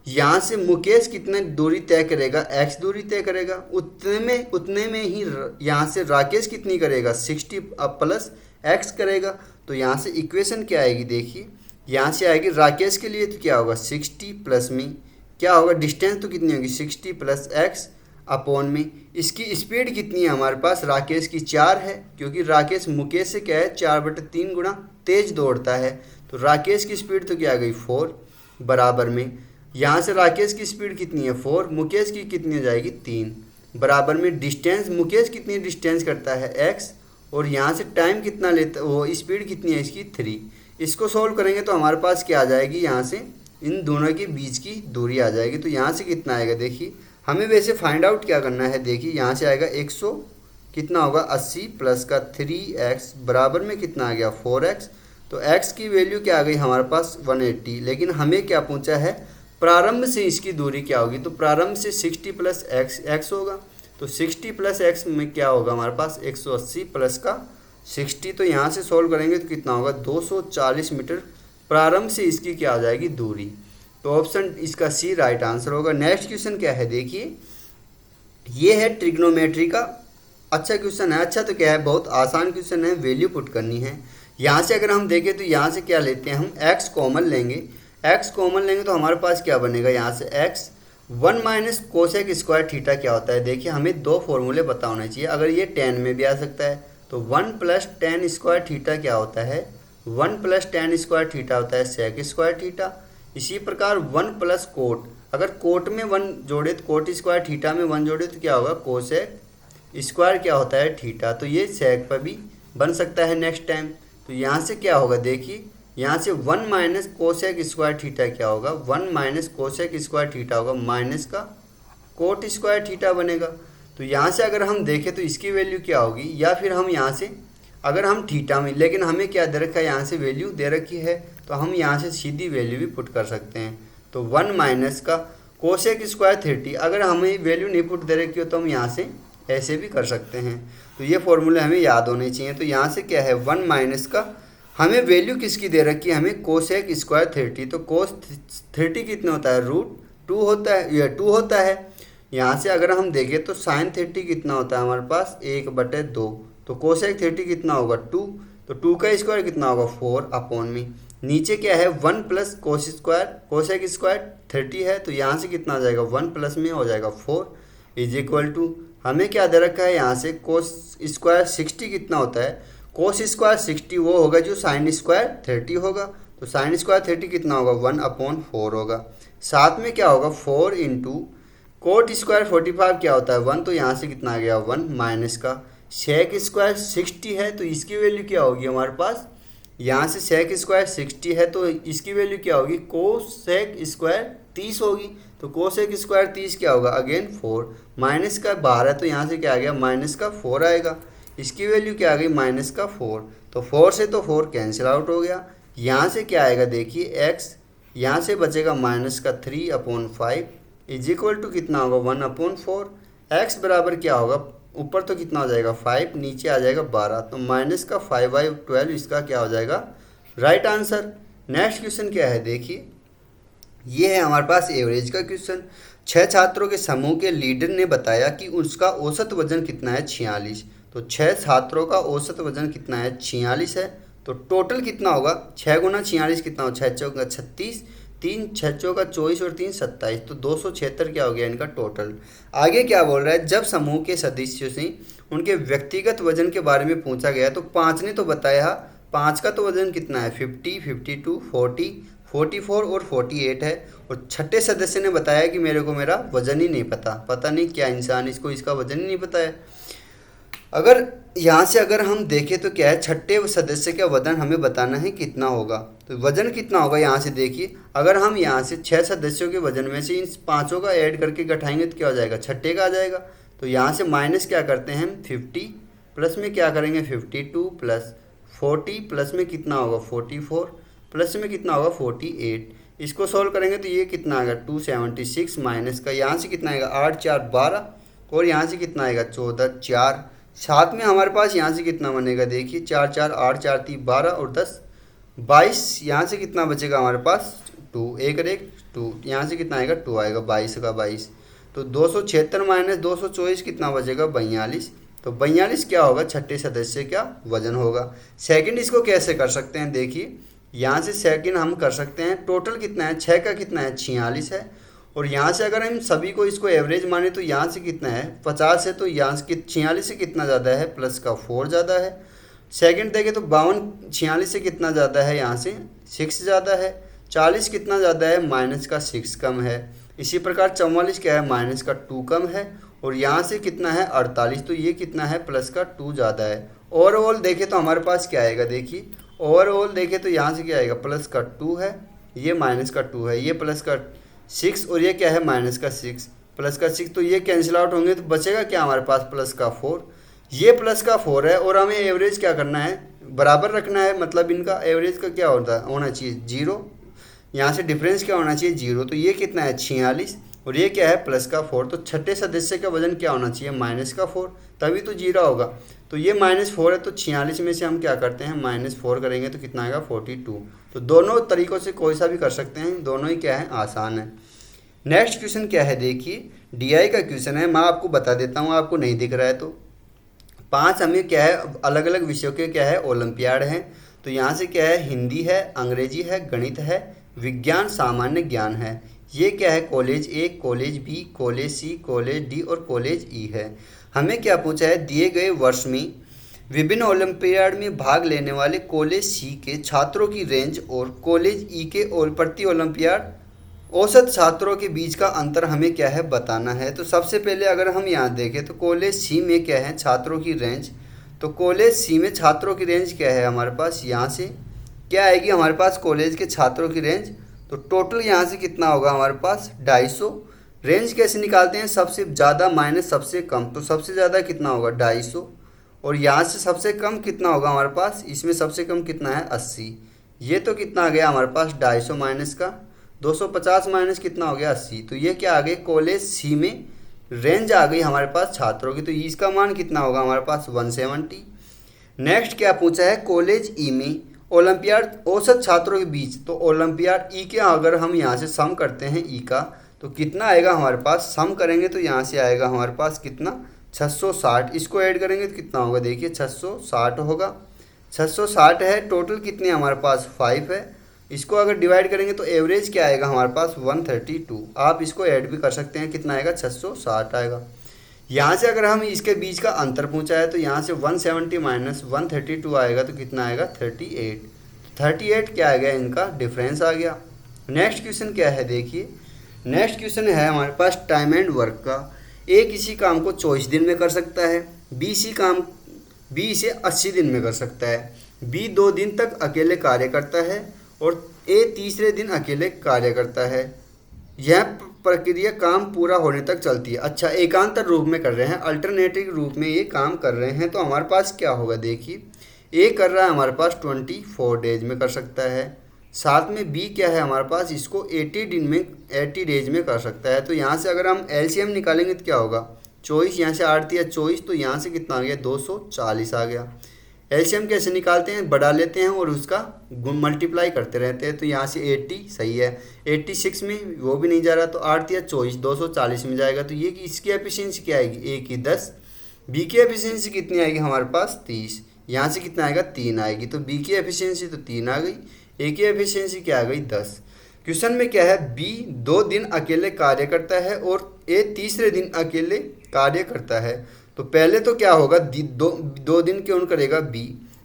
यहाँ से मुकेश कितने दूरी तय करेगा, एक्स दूरी तय करेगा, उतने में ही यहाँ से राकेश कितनी करेगा 60 प्लस एक्स करेगा। तो यहाँ से इक्वेशन क्या आएगी, देखिए यहाँ से आएगी राकेश के लिए तो क्या होगा 60 प्लस में क्या होगा, डिस्टेंस तो कितनी होगी 60 प्लस एक्स अपॉन में इसकी स्पीड कितनी है हमारे पास, राकेश की 4 है क्योंकि राकेश मुकेश से क्या है 4/3 गुना तेज दौड़ता है। तो राकेश की स्पीड तो क्या आ गई 4 बराबर में, यहाँ से राकेश की स्पीड कितनी है 4, मुकेश की कितनी हो जाएगी 3 बराबर में डिस्टेंस, मुकेश कितनी डिस्टेंस करता है x और यहाँ से टाइम कितना लेता वो स्पीड कितनी है इसकी 3। इसको सोल्व करेंगे तो हमारे पास क्या आ जाएगी, यहाँ से इन दोनों के बीच की दूरी आ जाएगी। तो यहाँ से कितना आएगा, देखिए हमें वैसे फाइंड आउट क्या करना है, देखिए यहाँ से आएगा 100 कितना होगा 80 प्लस का 3x बराबर में कितना आ गया 4x। तो x की वैल्यू क्या आ गई हमारे पास 180, लेकिन हमें क्या पूछा है प्रारंभ से इसकी दूरी क्या होगी। तो प्रारंभ से 60 प्लस x होगा, तो 60 प्लस x में क्या होगा हमारे पास 180 प्लस का 60। तो यहाँ से सोल्व करेंगे तो कितना होगा 240 मीटर प्रारंभ से इसकी क्या आ जाएगी दूरी। तो ऑप्शन इसका सी राइट आंसर होगा। नेक्स्ट क्वेश्चन क्या है, देखिए ये है ट्रिग्नोमेट्री का अच्छा क्वेश्चन है। अच्छा तो क्या है बहुत आसान क्वेश्चन है, वैल्यू पुट करनी है। यहाँ से अगर हम देखें तो यहाँ से क्या लेते हैं हम x कॉमन लेंगे, x कॉमन लेंगे तो हमारे पास क्या बनेगा यहाँ से x 1 minus cosec square theta क्या होता है। देखिए हमें दो फॉर्मूले पता होने चाहिए, अगर ये tan में भी आ सकता है तो 1 प्लस tan स्क्वायर थीटा क्या होता है, 1 प्लस tan स्क्वायर थीटा होता है सेक स्क्वायर थीटा। इसी प्रकार 1 प्लस कोट, अगर कोट में 1 जोड़े तो कोट स्क्वायर थीटा में 1 जोड़े तो क्या होगा कोसेक स्क्वायर क्या होता है थीटा। तो ये सेक पर भी बन सकता है नेक्स्ट टाइम। तो यहाँ से क्या होगा, देखिए यहाँ से 1 माइनस कोसेक स्क्वायर थीटा क्या होगा, 1 माइनस कोसेक स्क्वायर थीटा होगा माइनस का कोट स्क्वायर थीटा बनेगा। तो यहाँ से अगर हम देखें तो इसकी वैल्यू क्या होगी, या फिर हम यहाँ से अगर हम थीटा में, लेकिन हमें क्या दे रखा है यहाँ से वैल्यू दे रखी है तो हम यहाँ से सीधी वैल्यू भी पुट कर सकते हैं। तो 1 माइनस का कोसेक स्क्वायर 30, अगर हमें वैल्यू नहीं पुट दे रखी हो तो हम यहाँ से ऐसे भी कर सकते हैं। तो ये फॉर्मूले हमें याद होने चाहिए। तो यहाँ से क्या है 1 माइनस का, हमें वैल्यू किसकी दे रखी है, हमें कोसेक स्क्वायर 30। तो कोस 30 कितना होता है, √2 होता है, या 2 होता है। यहाँ से अगर हम देखें तो साइन 30 कितना होता है हमारे पास 1/2। तो कोसेक 30 कितना होगा 2, तो 2 का स्क्वायर कितना होगा 4 अपॉन में। नीचे क्या है 1 plus cos square, cosec square 30 है, तो यहाँ से कितना आ जाएगा 1 प्लस में हो जाएगा 4 इज इक्वल टू, हमें क्या दे रखा है यहाँ से कोस स्क्वायर 60 कितना होता है, कोस स्क्वायर 60 वो होगा जो साइन स्क्वायर 30 होगा। तो साइन स्क्वायर 30 कितना होगा 1/4 होगा। साथ में क्या होगा 4 इंटू कोट स्क्वायर 45 क्या होता है 1, तो यहाँ से कितना आ गया 1 माइनस का सेक स्क्वायर 60 है, तो इसकी वैल्यू क्या होगी हमारे पास, यहाँ से सेक स्क्वायर 60 है तो इसकी वैल्यू क्या होगी कोसेक स्क्वायर 30 होगी। तो कोसेक स्क्वायर 30 क्या होगा अगेन 4, माइनस का बाहर है तो यहाँ से क्या आ गया माइनस का 4 आएगा। इसकी वैल्यू क्या आ गई माइनस का 4, तो 4 से तो 4 कैंसिल आउट हो गया। यहाँ से क्या आएगा देखिए x, यहाँ से बचेगा माइनस का 3/5 इज इक्वल टू कितना होगा 1/4। x बराबर क्या होगा, ऊपर तो कितना हो जाएगा 5, नीचे आ जाएगा 12, तो माइनस का 5/12 इसका क्या हो जाएगा राइट आंसर। नेक्स्ट क्वेश्चन क्या है देखिए, ये है हमारे पास एवरेज का क्वेश्चन। 6 छात्रों के समूह के लीडर ने बताया कि उसका औसत वजन कितना है 46। तो 6 छात्रों का औसत वजन कितना है 46 है, तो टोटल कितना होगा 6 गुना 46 कितना होगा 6 चौका 36, 3 6 चौका 24 और 3 27, तो 276 क्या हो गया इनका टोटल। आगे क्या बोल रहा है, जब समूह के सदस्यों से उनके व्यक्तिगत वजन के बारे में पूछा गया तो 5 ने तो बताया 5 का तो वजन कितना है 50, 52, 40, 44 और 48 है, और छठे सदस्य ने बताया कि मेरे को मेरा वजन ही नहीं पता नहीं क्या इंसान इसको इसका वजन ही नहीं पता है। अगर यहाँ से अगर हम देखें तो क्या है छठे सदस्य का वजन हमें बताना है कितना होगा, तो वजन कितना होगा यहाँ से देखिए, अगर हम यहाँ से 6 सदस्यों के वजन में से इन 5 का ऐड करके घटाएंगे तो क्या हो जाएगा छठे का आ जाएगा। तो यहाँ से माइनस क्या करते हैं हम 50, प्लस में क्या करेंगे 52 प्लस 40, प्लस में कितना होगा 44, प्लस में कितना होगा 48। इसको सॉल्व करेंगे तो ये कितना आएगा 276 माइनस का यहाँ से कितना आएगा 8 4 12, और यहाँ से कितना आएगा 14 4, साथ में हमारे पास यहाँ से कितना बनेगा देखिए 4 4 8 4 3 12 और 10 22, यहाँ से कितना बचेगा हमारे पास 2 1 और 1 2, यहाँ से कितना आएगा 2 आएगा 22 का 22, तो 276 माइनस 224 कितना बचेगा 42। तो 42 क्या होगा छठे सदस्य का वजन होगा। सेकंड इसको कैसे कर सकते हैं देखिए, यहाँ से सेकंड हम कर सकते हैं टोटल कितना है 6 का कितना है 46 है, और यहाँ से अगर हम सभी को इसको एवरेज माने तो यहाँ से कितना है 50 है, तो यहाँ से 46 से कितना ज़्यादा है प्लस का 4 ज़्यादा है। सेकंड देखें तो 52 46 से कितना ज़्यादा है यहाँ से 6 ज़्यादा है। 40 कितना ज़्यादा है माइनस का 6 कम है। इसी प्रकार 44 क्या है माइनस का 2 कम है, और यहाँ से कितना है 48, तो ये कितना है प्लस का 2 ज़्यादा है। ओवरऑल देखें तो हमारे पास क्या आएगा देखिए, ओवरऑल देखें तो यहाँ से क्या आएगा प्लस का 2 है, ये माइनस का 2 है, ये प्लस का 6 और ये क्या है माइनस का 6 प्लस का 6, तो ये कैंसिल आउट होंगे तो बचेगा क्या हमारे पास प्लस का 4, ये प्लस का 4 है। और हमें एवरेज क्या करना है बराबर रखना है, मतलब इनका एवरेज का क्या होना चाहिए 0, यहाँ से डिफरेंस क्या होना चाहिए 0, तो ये कितना है 46 और ये क्या है प्लस का 4, तो छठे सदस्य का वजन क्या होना चाहिए माइनस का 4, तभी तो 0 होगा। तो ये -4 है, तो 46 में से हम क्या करते हैं -4 करेंगे तो कितना आएगा 42। तो दोनों तरीक़ों से कोई सा भी कर सकते हैं, दोनों ही क्या है आसान है। नेक्स्ट क्वेश्चन क्या है देखिए, डीआई का क्वेश्चन है, मैं आपको बता देता हूँ आपको नहीं दिख रहा है तो। 5 हमें क्या है अलग अलग विषयों के क्या है ओलंपियाड हैं, तो यहाँ से क्या है हिंदी है, अंग्रेजी है, गणित है, विज्ञान, सामान्य ज्ञान है। ये क्या है कॉलेज ए, कॉलेज बी, कॉलेज सी, कॉलेज डी और कॉलेज ई है। हमें क्या पूछा है दिए गए वर्ष में विभिन्न ओलंपियाड में भाग लेने वाले कॉलेज सी के छात्रों की रेंज और कॉलेज ई के प्रति ओलंपियाड औसत छात्रों के बीच का अंतर हमें क्या है बताना है। तो सबसे पहले अगर हम यहाँ देखें तो कॉलेज सी में क्या है छात्रों की रेंज, तो कॉलेज सी में छात्रों की रेंज क्या है हमारे पास, यहाँ से क्या आएगी हमारे पास कॉलेज के छात्रों की रेंज, तो टोटल यहाँ से कितना होगा हमारे पास 250। रेंज कैसे निकालते हैं, सबसे ज़्यादा माइनस सबसे कम, तो सबसे ज़्यादा कितना होगा 250, और यहाँ से सबसे कम कितना होगा हमारे पास, इसमें सबसे कम कितना है 80, ये तो कितना आ गया हमारे पास 250 माइनस का 250 माइनस कितना हो गया 80, तो ये क्या आ गई कॉलेज सी में रेंज आ गई हमारे पास छात्रों की, तो इसका मान कितना होगा हमारे पास 170। नेक्स्ट क्या पूछा है कॉलेज ई में ओलंपियाड औसत छात्रों के बीच, तो ओलंपियाड ई के अगर हम यहाँ से सम करते हैं ई का तो कितना आएगा हमारे पास, सम करेंगे तो यहाँ से आएगा हमारे पास कितना 660, इसको ऐड करेंगे तो कितना होगा देखिए 660 होगा। 660 है, टोटल कितने हमारे पास 5 है, इसको अगर डिवाइड करेंगे तो एवरेज क्या आएगा हमारे पास 132। आप इसको ऐड भी कर सकते हैं, कितना आएगा 660 आएगा। यहाँ से अगर हम इसके बीच का अंतर पूछा है तो यहाँ से 170 माइनस 132 आएगा तो कितना आएगा 38। 38 क्या आ गया इनका डिफरेंस आ गया। नेक्स्ट क्वेश्चन क्या है देखिए, नेक्स्ट क्वेश्चन है हमारे पास टाइम एंड वर्क का। ए किसी काम को 24 दिन में कर सकता है, बी इसे 80 दिन में कर सकता है, बी 2 दिन तक अकेले कार्य करता है और ए तीसरे दिन अकेले कार्य करता है। यह प्रक्रिया काम पूरा होने तक चलती है। अच्छा, एकांतर रूप में कर रहे हैं, अल्टरनेटिव रूप में ये काम कर रहे हैं, तो हमारे पास क्या होगा देखिए, ए कर रहा है हमारे पास 24 डेज में कर सकता है, साथ में बी क्या है हमारे पास इसको 80 डेज में कर सकता है। तो यहाँ से अगर हम एलसीएम निकालेंगे तो क्या होगा 24, यहाँ से 8 दिया 24, तो यहाँ से कितना आ गया 240 आ गया। एलसीएम कैसे निकालते हैं, बढ़ा लेते हैं और उसका मल्टीप्लाई करते रहते हैं, तो यहाँ से 80 सही है, 86 में वो भी नहीं जा रहा, तो 8 या 24 240 में जाएगा, तो ये कि इसकी एफिशिएंसी क्या आएगी ए की 10, बी की एफिशिएंसी कितनी आएगी हमारे पास 30, यहाँ से कितना आएगा 3 आएगी, तो बी की एफिशिएंसी तो 3 आ गई, ए की एफिशिएंसी क्या आ गई 10। क्वेश्चन में क्या है बी 2 दिन अकेले कार्य करता है और ए तीसरे दिन अकेले कार्य करता है, तो पहले तो क्या होगा दो दिन क्यों करेगा बी,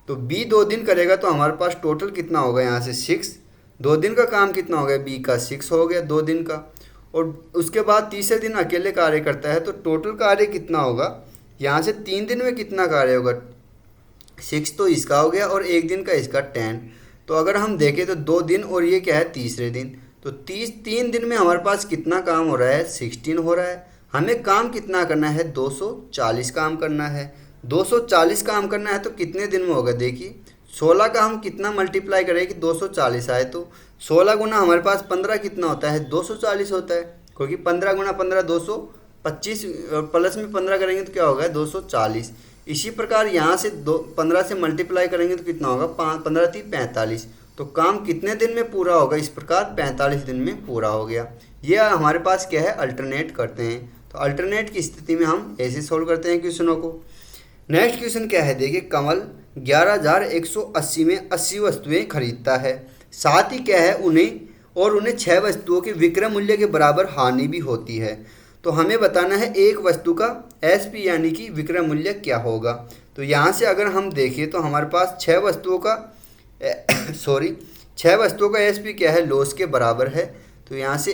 तो बी 2 दिन करेगा तो हमारे पास टोटल कितना होगा यहाँ से 6, 2 दिन का काम कितना हो गया बी का 6 हो गया 2 दिन का, और उसके बाद तीसरे दिन अकेले कार्य करता है, तो टोटल कार्य कितना होगा यहाँ से 3 दिन में कितना कार्य होगा 6, तो इसका हो गया और 1 दिन का इसका 10, तो अगर हम देखें तो 2 दिन और ये क्या है तीसरे दिन, तो 3 दिन में हमारे पास कितना काम हो रहा है 16 हो रहा है। हमें काम कितना करना है 240 काम करना है, 240 काम करना है तो कितने दिन में होगा देखिए 16 का हम कितना मल्टीप्लाई करें कि 240 आए, तो 16 गुना हमारे पास 15 कितना होता है 240 होता है, क्योंकि 15 गुना 15 225 और प्लस में 15 करेंगे तो क्या होगा 240। इसी प्रकार यहाँ से 15 से मल्टीप्लाई करेंगे तो कितना होगा 15 × 45, तो काम कितने दिन में पूरा होगा, इस प्रकार 45 दिन में पूरा हो गया। ये हमारे पास क्या है अल्टरनेट करते हैं, तो अल्टरनेट की स्थिति में हम ऐसे सोल्व करते हैं क्वेश्चनों को। नेक्स्ट क्वेश्चन क्या है देखिए, कमल 11,180 में 80 वस्तुएं खरीदता है, साथ ही क्या है उन्हें 6 वस्तुओं के विक्रय मूल्य के बराबर हानि भी होती है, तो हमें बताना है एक वस्तु का एसपी यानी कि विक्रय मूल्य क्या होगा। तो यहाँ से अगर हम देखें तो हमारे पास 6 वस्तुओं का 6 वस्तुओं का एसपी क्या है लॉस के बराबर है, तो यहाँ से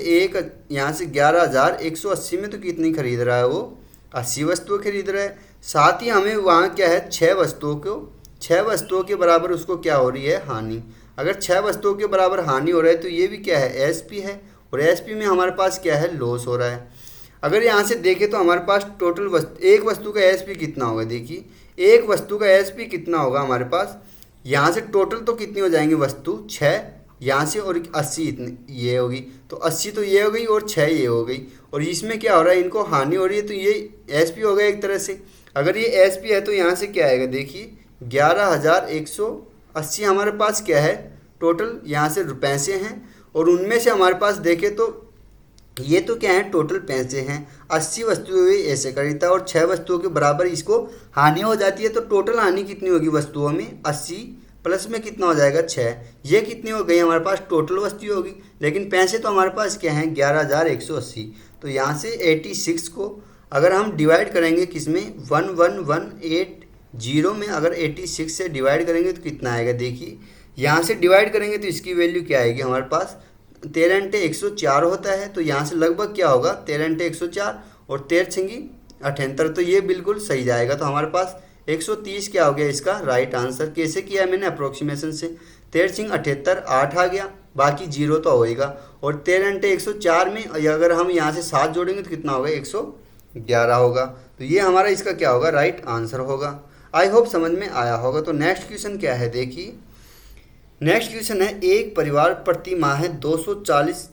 11,180 में तो कितनी खरीद रहा है वो 80 वस्तुएं खरीद रहा है, साथ ही हमें वहाँ क्या है 6 वस्तुओं के बराबर उसको क्या हो रही है हानि। अगर 6 वस्तुओं के बराबर हानि हो रहा है तो ये भी क्या है एसपी है, और एसपी में हमारे पास क्या है लॉस हो रहा है। अगर यहाँ से देखें तो हमारे पास टोटल एक वस्तु का एसपी कितना होगा देखिए, एक वस्तु का एसपी कितना होगा हमारे पास, यहाँ से टोटल तो कितनी हो जाएंगी वस्तु 6 यहाँ से और 80 इतनी ये होगी, तो 80 तो ये हो गई और 6 ये हो गई, और इसमें क्या हो रहा है इनको हानि हो रही है, तो ये एसपी हो गया एक तरह से। अगर ये एसपी है तो यहाँ से क्या आएगा देखिए 11,180 हमारे पास क्या है टोटल यहाँ से पैसे हैं, और उनमें से हमारे पास देखें तो ये तो क्या है टोटल पैसे हैं, 80 वस्तुएं ऐसे खरीदता है और 6 वस्तुओं के बराबर इसको हानि हो जाती है, तो टोटल हानि कितनी होगी वस्तुओं में 80 प्लस में कितना हो जाएगा 6, ये कितनी हो गई हमारे पास टोटल वस्तु होगी, लेकिन पैसे तो हमारे पास क्या हैं 11,180, तो यहाँ से 86 को अगर हम डिवाइड करेंगे किसमें 11,180 में, अगर 86 से डिवाइड करेंगे तो कितना आएगा देखिए, यहाँ से डिवाइड करेंगे तो इसकी वैल्यू क्या आएगी हमारे पास 13 × 104 होता है, तो यहाँ से लगभग क्या होगा 13 × 104 और 13 × 78, तो ये बिल्कुल सही जाएगा। तो हमारे पास 130 क्या हो गया इसका राइट आंसर। कैसे किया मैंने अप्रोक्सीमेशन से, 13 × 78 8 आ गया, बाकी 0 तो होएगा, और 13 × 104 में अगर हम यहाँ से 7 जोड़ेंगे तो कितना होगा 111 होगा, तो ये हमारा इसका क्या होगा राइट आंसर होगा। आई होप समझ में आया होगा। तो नेक्स्ट क्वेश्चन क्या है देखिए, नेक्स्ट क्वेश्चन है, एक परिवार प्रति माह 240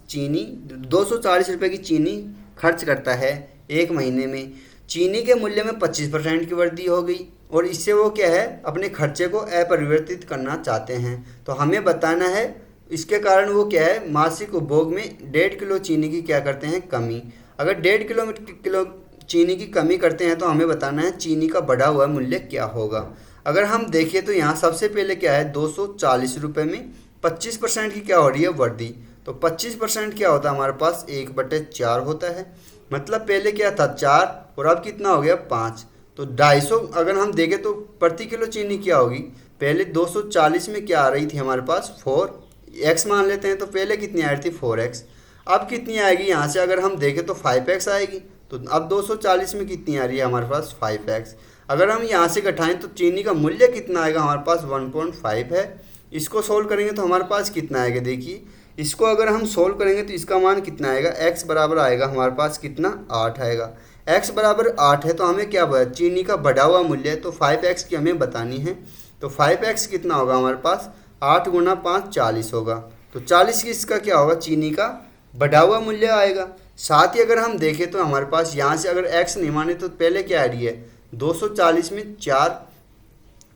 रुपये की चीनी खर्च करता है एक महीने में। चीनी के मूल्य में 25% की वृद्धि हो गई और इससे वो क्या है, अपने खर्चे को अपरिवर्तित करना चाहते हैं। तो हमें बताना है इसके कारण वो क्या है, मासिक उपभोग में 1.5 किलो चीनी की क्या करते हैं, कमी। अगर 1.5 किलो चीनी की कमी करते हैं तो हमें बताना है चीनी का बढ़ा हुआ मूल्य क्या होगा। अगर हम देखें तो यहाँ सबसे पहले क्या है, 240 रुपये में 25% की क्या हो रही है, वृद्धि। तो 25% क्या होता है हमारे पास, 1/4 होता है। मतलब पहले क्या था, 4 और अब कितना हो गया, 5। तो 250 अगर हम देखें तो प्रति किलो चीनी क्या होगी, पहले 240 में क्या आ रही थी हमारे पास, 4x मान लेते हैं। तो पहले कितनी आ रही थी, 4x। अब कितनी आएगी यहाँ से अगर हम देखें तो 5x आएगी। तो अब 240 में कितनी आ रही है हमारे पास, 5x। अगर हम यहाँ से घटाएं तो चीनी का मूल्य कितना आएगा हमारे पास, 1.5 है। इसको सोल्व करेंगे तो हमारे पास कितना आएगा, देखिए इसको अगर हम सोल्व करेंगे तो इसका मान कितना आएगा, x बराबर आएगा हमारे पास कितना, 8 आएगा। x बराबर 8 है तो हमें क्या पता, चीनी का बढ़ा हुआ मूल्य है तो 5x की हमें बतानी है। तो 5x कितना होगा हमारे पास, 8 गुना 5 40 होगा। तो 40 की इसका क्या होगा, चीनी का बढ़ा हुआ मूल्य आएगा। साथ ही अगर हम देखें तो हमारे पास यहाँ से अगर x नहीं माने तो पहले क्या आ रही है, 240 में 4,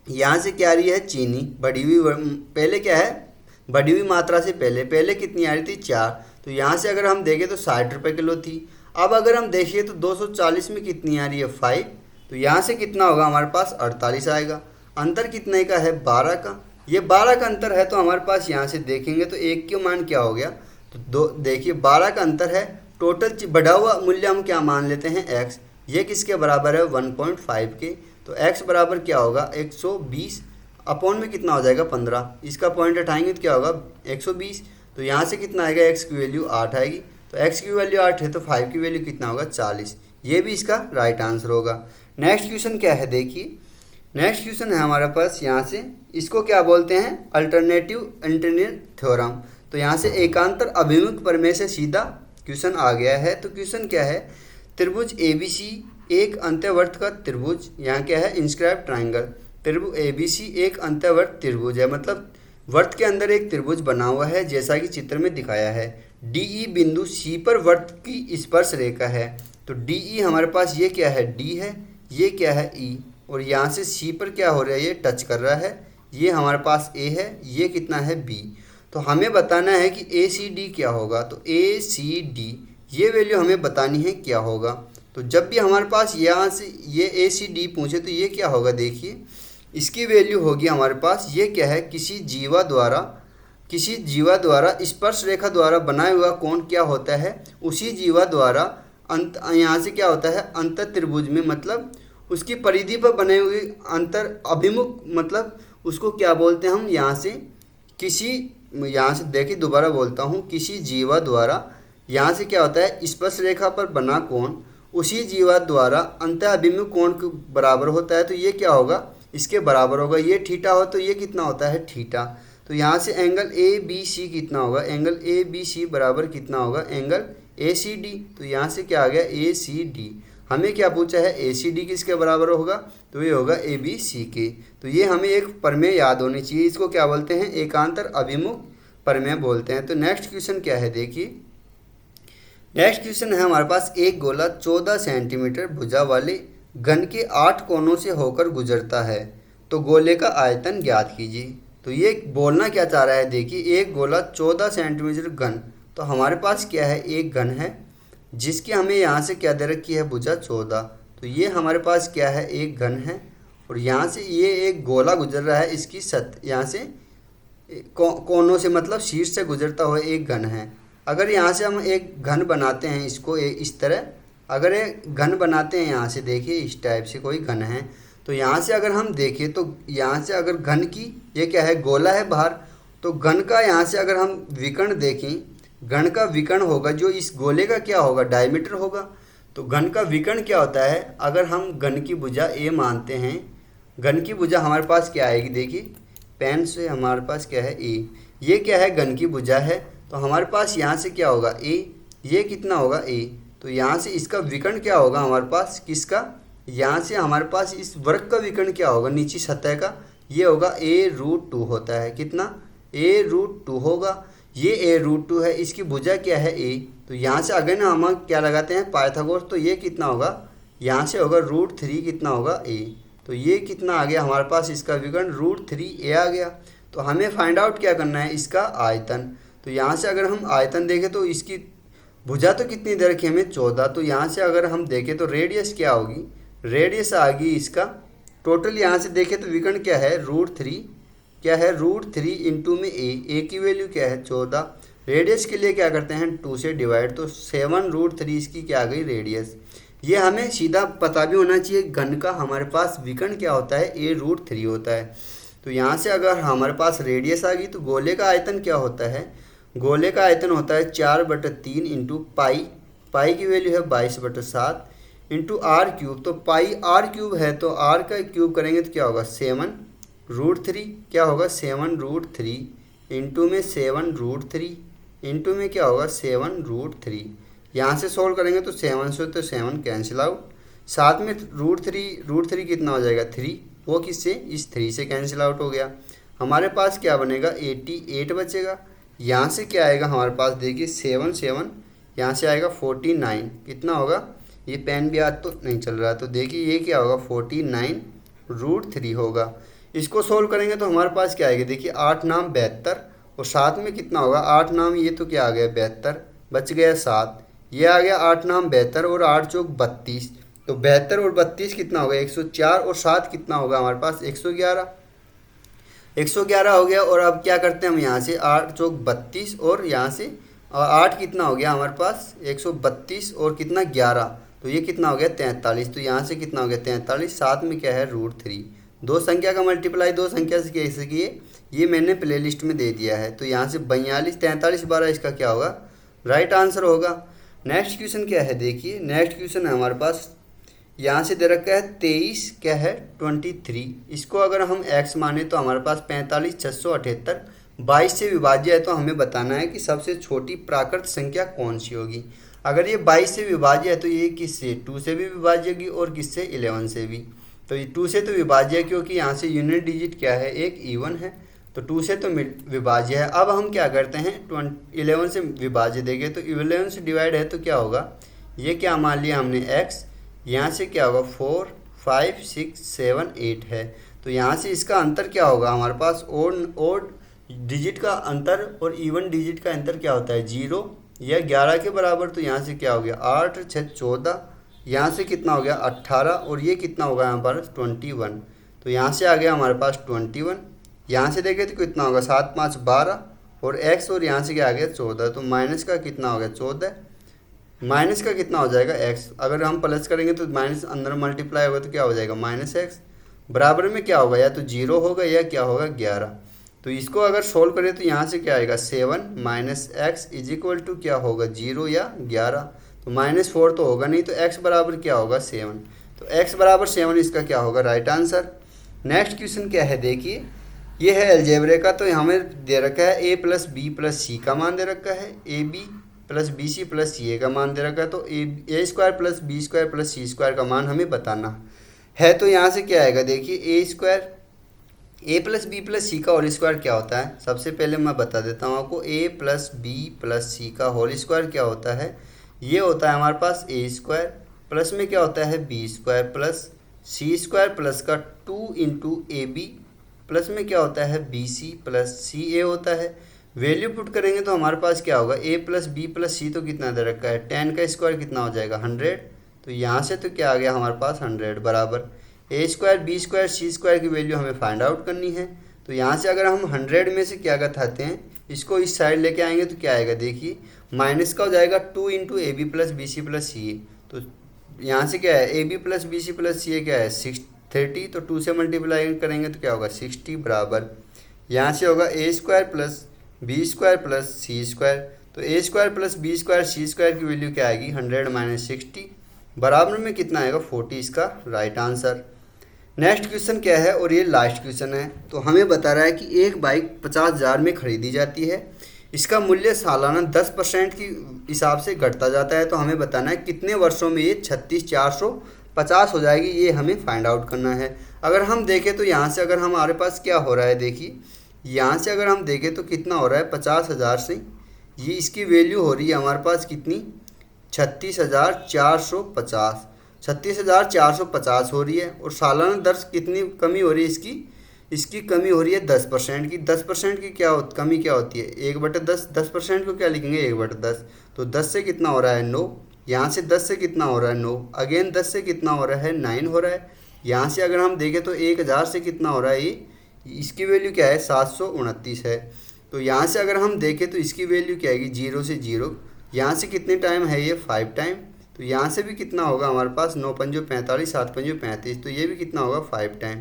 यहाँ से क्या आ रही है, चीनी बढ़ी हुई, पहले क्या है, बढ़ी हुई मात्रा से पहले कितनी आ रही थी, 4। तो यहाँ से अगर हम देखें तो 60 रुपये किलो थी। अब अगर हम देखिए तो 240 में कितनी आ रही है, 5। तो यहाँ से कितना होगा हमारे पास, 48 आएगा। अंतर कितने का है, 12 का। ये 12 का अंतर है तो हमारे पास यहाँ से देखेंगे तो एक के मान क्या हो गया, तो दो, देखिए 12 का अंतर है। टोटल बढ़ा हुआ मूल्य हम क्या मान लेते हैं, x। ये किसके बराबर है, 1.5 के। तो x बराबर क्या होगा, 120 अपॉन में कितना हो जाएगा, 15। इसका पॉइंट हटाएंगे तो क्या होगा, 120। तो यहाँ से कितना आएगा, x की वैल्यू 8 आएगी। तो x की वैल्यू 8 है तो 5 की वैल्यू कितना होगा, 40। ये भी इसका राइट आंसर होगा। नेक्स्ट क्वेश्चन क्या है, देखिए नेक्स्ट क्वेश्चन है हमारे पास यहाँ से, इसको क्या बोलते हैं, अल्टरनेटिव इंटरनेट थ्योरम। तो यहाँ से एकांतर अभिमुख प्रमेय से सीधा क्वेश्चन आ गया है। तो क्वेश्चन क्या है, त्रिभुज ABC एक अंत्यवर्त का त्रिभुज, यहाँ क्या है, इंस्क्राइब ट्राइंगल। त्रिभुज ABC एक अंत्यवर्त त्रिभुज है, मतलब वर्त के अंदर एक त्रिभुज बना हुआ है जैसा कि चित्र में दिखाया है। DE बिंदु C पर वर्त की स्पर्श रेखा है। तो DE हमारे पास ये क्या है, D है, ये क्या है, E, और यहाँ से C पर क्या हो रहा है, ये टच कर रहा है। ये हमारे पास A है, ये कितना है, B। तो हमें बताना है कि ACD क्या होगा। तो ACD ये वैल्यू हमें बतानी है क्या होगा। तो जब भी हमारे पास यहाँ से ये ACD पूछे तो ये क्या होगा, देखिए इसकी वैल्यू होगी हमारे पास, ये क्या है, किसी जीवा द्वारा स्पर्श रेखा द्वारा बनाया हुआ कोण क्या होता है, उसी जीवा द्वारा अंत, यहाँ से क्या होता है, अंतर त्रिभुज में, मतलब उसकी परिधि पर बने हुए अंतर अभिमुख, मतलब उसको क्या बोलते हैं हम, यहाँ से किसी, यहाँ से देखिए दोबारा बोलता हूँ, किसी जीवा द्वारा, यहाँ से क्या होता है, स्पर्श रेखा पर बना कोण उसी जीवा द्वारा अंतर अभिमुख कोण के बराबर होता है। तो ये क्या होगा, इसके बराबर होगा। ये थीटा हो तो ये कितना होता है, थीटा। तो यहाँ से एंगल ABC कितना होगा, एंगल ABC बराबर कितना होगा, एंगल ACD। तो यहाँ से क्या आ गया, ACD। हमें क्या पूछा है, ACD किसके बराबर होगा, तो ये होगा ABC के। तो ये हमें एक प्रमेय याद होनी चाहिए, इसको क्या बोलते हैं, एकांतर अभिमुख प्रमेय बोलते हैं। तो नेक्स्ट क्वेश्चन क्या है, देखिए नेक्स्ट क्वेश्चन है हमारे पास, एक गोला 14 सेंटीमीटर भुजा वाले घन के 8 कोनों से होकर गुजरता है, तो गोले का आयतन ज्ञात कीजिए। तो ये बोलना क्या चाह रहा है, देखिए एक गोला 14 सेंटीमीटर घन, तो हमारे पास क्या है, एक घन है जिसकी हमें यहाँ से क्या दे रखी है, भुजा 14। तो ये हमारे पास क्या है, एक घन है, और यहाँ से ये एक गोला गुजर रहा है, इसकी यहाँ से कोनों से, मतलब शीर्ष से गुजरता हुआ एक घन है। अगर यहाँ से हम एक घन बनाते हैं, इसको इस तरह अगर एक घन बनाते हैं, यहाँ से देखिए इस टाइप से कोई घन है, तो यहाँ से अगर हम देखें तो यहाँ से अगर घन की, ये क्या है, गोला है बाहर, तो घन का यहाँ से अगर हम विकर्ण देखें, घन का विकर्ण होगा जो इस गोले का क्या होगा, डायमीटर होगा। तो घन का विकर्ण क्या होता है, अगर हम घन की भुजा A मानते हैं, घन की भुजा हमारे पास क्या आएगी, देखिए पेन से हमारे पास क्या है, A, ये क्या है, घन की भुजा है। तो हमारे पास यहाँ से क्या होगा, A, ये कितना होगा, A। तो यहाँ से इसका विकर्ण क्या होगा हमारे पास, किसका, यहाँ से हमारे पास इस वर्ग का विकर्ण क्या होगा, नीचे सतह का, ये होगा A√2 होता है, कितना, a√2 होगा। ये a√2 है, इसकी भुजा क्या है a, तो यहाँ से अगर ना हम क्या लगाते हैं पाइथागोरस, तो ये कितना होगा, यहाँ से होगा √3 कितना होगा a, तो ये कितना आ गया हमारे पास, इसका विकर्ण √3a आ गया। तो हमें फाइंड आउट क्या करना है, इसका आयतन। तो यहाँ से अगर हम आयतन देखें तो इसकी भुजा तो कितनी दे रखी है हमें 14, तो यहाँ से अगर हम देखें तो रेडियस क्या होगी, रेडियस आ गई इसका टोटल, यहाँ से देखें तो विकर्ण क्या है √3, क्या है √3 इंटू में ए की वैल्यू क्या है 14, रेडियस के लिए क्या करते हैं 2 से डिवाइड, तो 7√3 इसकी क्या आ गई रेडियस। ये हमें सीधा पता भी होना चाहिए घन का हमारे पास विकर्ण क्या होता है a√3 होता है। तो यहाँ से अगर हमारे पास रेडियस आ गई तो गोले का आयतन क्या होता है, गोले का आयतन होता है 4/3 इंटू पाई, पाई की वैल्यू है 22/7 इंटू r³, तो पाई r³ है तो r का क्यूब करेंगे तो क्या होगा 7√3, क्या होगा 7√3 इंटू में 7√3 इंटू में क्या होगा 7√3, यहाँ से सोल्व करेंगे तो 7 से तो 7 कैंसिल आउट, साथ में √3 कितना हो जाएगा 3, वो किससे इस 3 से कैंसिल आउट हो गया। हमारे पास क्या बनेगा 88 बचेगा। यहाँ से क्या आएगा हमारे पास देखिए 7 यहाँ से आएगा 49, कितना होगा, ये पेन भी आज तो नहीं चल रहा, तो देखिए ये क्या होगा 49√3 होगा। इसको सोल्व करेंगे तो हमारे पास क्या आएगा देखिए 8 नाम 72 और साथ में कितना होगा 8 नाम, ये तो क्या आ गया 72 बच गया 7, ये आ गया 8 नाम 72 और 8 चौक 32, तो 72 और 32 कितना होगा 104 और 7 कितना होगा हमारे पास 111 हो गया। और अब क्या करते हैं हम यहाँ से 8 चौक 32 और यहाँ से 8 कितना हो गया हमारे पास 132 और कितना 11, तो ये कितना हो गया 43, तो यहाँ से कितना हो गया 43, साथ में क्या है √3, दो संख्या का मल्टीप्लाई दो संख्या से कैसे किए ये मैंने प्ले लिस्ट में दे दिया है। तो यहाँ से 42 43 12 इसका क्या होगा राइट आंसर होगा। नेक्स्ट क्वेश्चन क्या है देखिए, नेक्स्ट क्वेश्चन है हमारे पास यहाँ से दे रखा है 23 क्या है 23, इसको अगर हम x माने तो हमारे पास 45 678 22 से विभाज्य है, तो हमें बताना है कि सबसे छोटी प्राकृत संख्या कौन सी होगी। अगर ये 22 से विभाज्य है तो ये किससे 2 से भी विभाज्य होगी और किससे 11 से भी, तो ये 2 से तो विभाज्य है क्योंकि यहाँ से यूनिट डिजिट क्या है एक इवन है, तो 2 से तो विभाज्य है। अब हम क्या करते हैं 11 से विभाज्य देंगे, तो 11 से डिवाइड है तो क्या होगा, ये क्या मान लिया हमने x, यहाँ से क्या होगा 4 5 6 7 8 है, तो यहाँ से इसका अंतर क्या होगा हमारे पास ओड डिजिट का अंतर और इवन डिजिट का अंतर क्या होता है 0 या 11 के बराबर, तो यहाँ से क्या हो गया 8 6 14, यहाँ से कितना हो गया 18 और ये कितना होगा यहाँ पर 21, तो यहाँ से आ गया हमारे पास 21, यहाँ से देखें तो कितना होगा 7 5 12 और x और यहाँ से क्या आ गया 14, तो माइनस का कितना हो गया 14, माइनस का कितना हो जाएगा x, अगर हम प्लस करेंगे तो माइनस अंदर मल्टीप्लाई होगा तो क्या हो जाएगा -x, बराबर में क्या होगा या तो 0 होगा या क्या होगा 11। तो इसको अगर सोल्व करें तो यहाँ से क्या आएगा 7 -x इज इक्वल टू क्या होगा 0 या 11, तो -4 तो होगा नहीं, तो x बराबर क्या होगा 7, तो x बराबर 7 इसका क्या होगा राइट आंसर। नेक्स्ट क्वेश्चन क्या है देखिए, ये है अलजेब्रे का, तो हमें दे रखा है a + b + c का मान दे रखा है, ab + bc + ca का मान दे रखा है, तो a² + b² + c² का मान हमें बताना है। तो यहाँ से क्या आएगा देखिए a + b + c का होल स्क्वायर क्या होता है, सबसे पहले मैं बता देता हूँ आपको, a + b + c का होल स्क्वायर क्या होता है, ये होता है हमारे पास a² प्लस में क्या होता है b² + c² प्लस का 2 × ab प्लस में क्या होता है bc + ca होता है। वैल्यू पुट करेंगे तो हमारे पास क्या होगा a + b + c तो कितना दे रखा है 10 का स्क्वायर कितना हो जाएगा 100, तो यहाँ से तो क्या आ गया हमारे पास 100 बराबर a² b² c² की वैल्यू हमें फाइंड आउट करनी है। तो यहाँ से अगर हम 100 में से क्या घटाते हैं इसको इस साइड लेके आएंगे तो क्या आएगा देखिए माइनस का हो जाएगा 2 × ab + bc + ca, तो यहाँ से क्या है ab + bc + ca क्या है 30, तो 2 से मल्टीप्लाई करेंगे तो क्या होगा 60 बराबर, यहाँ से होगा a² + b² + c², तो a² + b² c² की वैल्यू क्या आएगी 100 - 60 बराबर में कितना आएगा 40 इसका राइट आंसर। नेक्स्ट क्वेश्चन क्या है और ये लास्ट क्वेश्चन है, तो हमें बता रहा है कि एक बाइक 50,000 में खरीदी जाती है, इसका मूल्य सालाना 10% की हिसाब से घटता जाता है, तो हमें बताना है कितने वर्षों में ये 36,450 हो जाएगी, ये हमें फाइंड आउट करना है। अगर हम देखें तो यहाँ से अगर हमारे पास क्या हो रहा है देखिए यहाँ से अगर हम देखें तो कितना हो रहा है 50,000 से ये इसकी वैल्यू हो रही है हमारे पास कितनी 36,450, 36,450 हो रही है। और सालाना दर कितनी कमी हो रही है इसकी कमी हो रही है 10% की। 10% की कमी क्या होती है 1/10, 10% को क्या लिखेंगे 1/10। तो 10 से कितना हो रहा है 9, यहाँ से 10 से कितना हो रहा है 9, अगेन 10 से कितना हो रहा है 9 हो रहा है। यहाँ से अगर हम देखें तो 1000 से कितना हो रहा है ये, इसकी वैल्यू क्या है 729 है। तो यहाँ से अगर हम देखें तो इसकी वैल्यू क्या आएगी 0 से 0, यहाँ से कितने टाइम है ये 5 टाइम। तो यहाँ से भी कितना होगा हमारे पास 9 पंजो 45, 7 पंजो 35, तो ये भी कितना होगा 5 टाइम।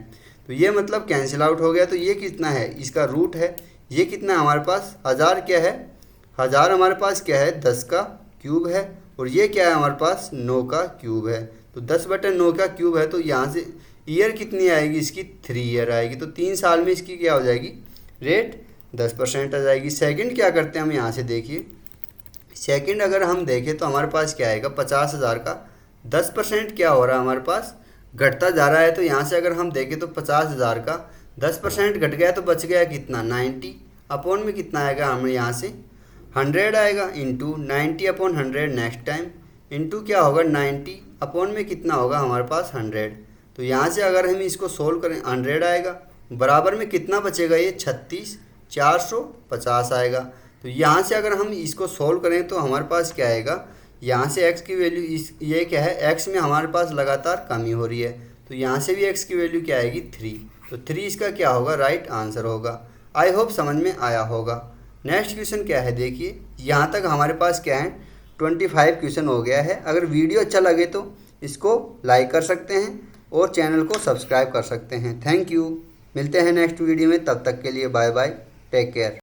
तो ये मतलब कैंसिल आउट हो गया। तो ये कितना है इसका रूट है, ये कितना है हमारे पास 1000 क्या है, 1000 हमारे पास क्या है 10 का क्यूब है। और ये क्या है हमारे पास 9 का क्यूब है। तो 10/9 का क्यूब है। तो यहाँ से ईयर कितनी आएगी इसकी 3 ईयर आएगी। तो 3 साल में इसकी क्या हो जाएगी रेट 10% आ जाएगी। सेकंड क्या करते हैं हम यहाँ से देखिए, सेकंड अगर हम देखें तो हमारे पास क्या आएगा 50,000 का 10% क्या हो रहा है हमारे पास घटता जा रहा है। तो यहाँ से अगर हम देखें तो 50,000 का 10% घट गया तो बच गया कितना 90 अपॉन में कितना आएगा हमें यहाँ से 100 आएगा इंटू 90/100 नेक्स्ट टाइम इंटू क्या होगा 90 अपॉन में कितना होगा हमारे पास 100। तो यहाँ से अगर हम इसको सोल्व करें 100 आएगा, बराबर में कितना बचेगा ये 36,450 आएगा। तो यहाँ से अगर हम इसको सोल्व करें तो हमारे पास क्या आएगा, यहाँ से x की वैल्यू ये क्या है x में हमारे पास लगातार कमी हो रही है। तो यहाँ से भी x की वैल्यू क्या आएगी 3। तो 3 इसका क्या होगा राइट आंसर होगा। आई होप समझ में आया होगा। नेक्स्ट क्वेश्चन क्या है देखिए, यहाँ तक हमारे पास क्या है 25 क्वेश्चन हो गया है। अगर वीडियो अच्छा लगे तो इसको लाइक कर सकते हैं और चैनल को सब्सक्राइब कर सकते हैं। थैंक यू, मिलते हैं नेक्स्ट वीडियो में, तब तक के लिए बाय बाय, टेक केयर।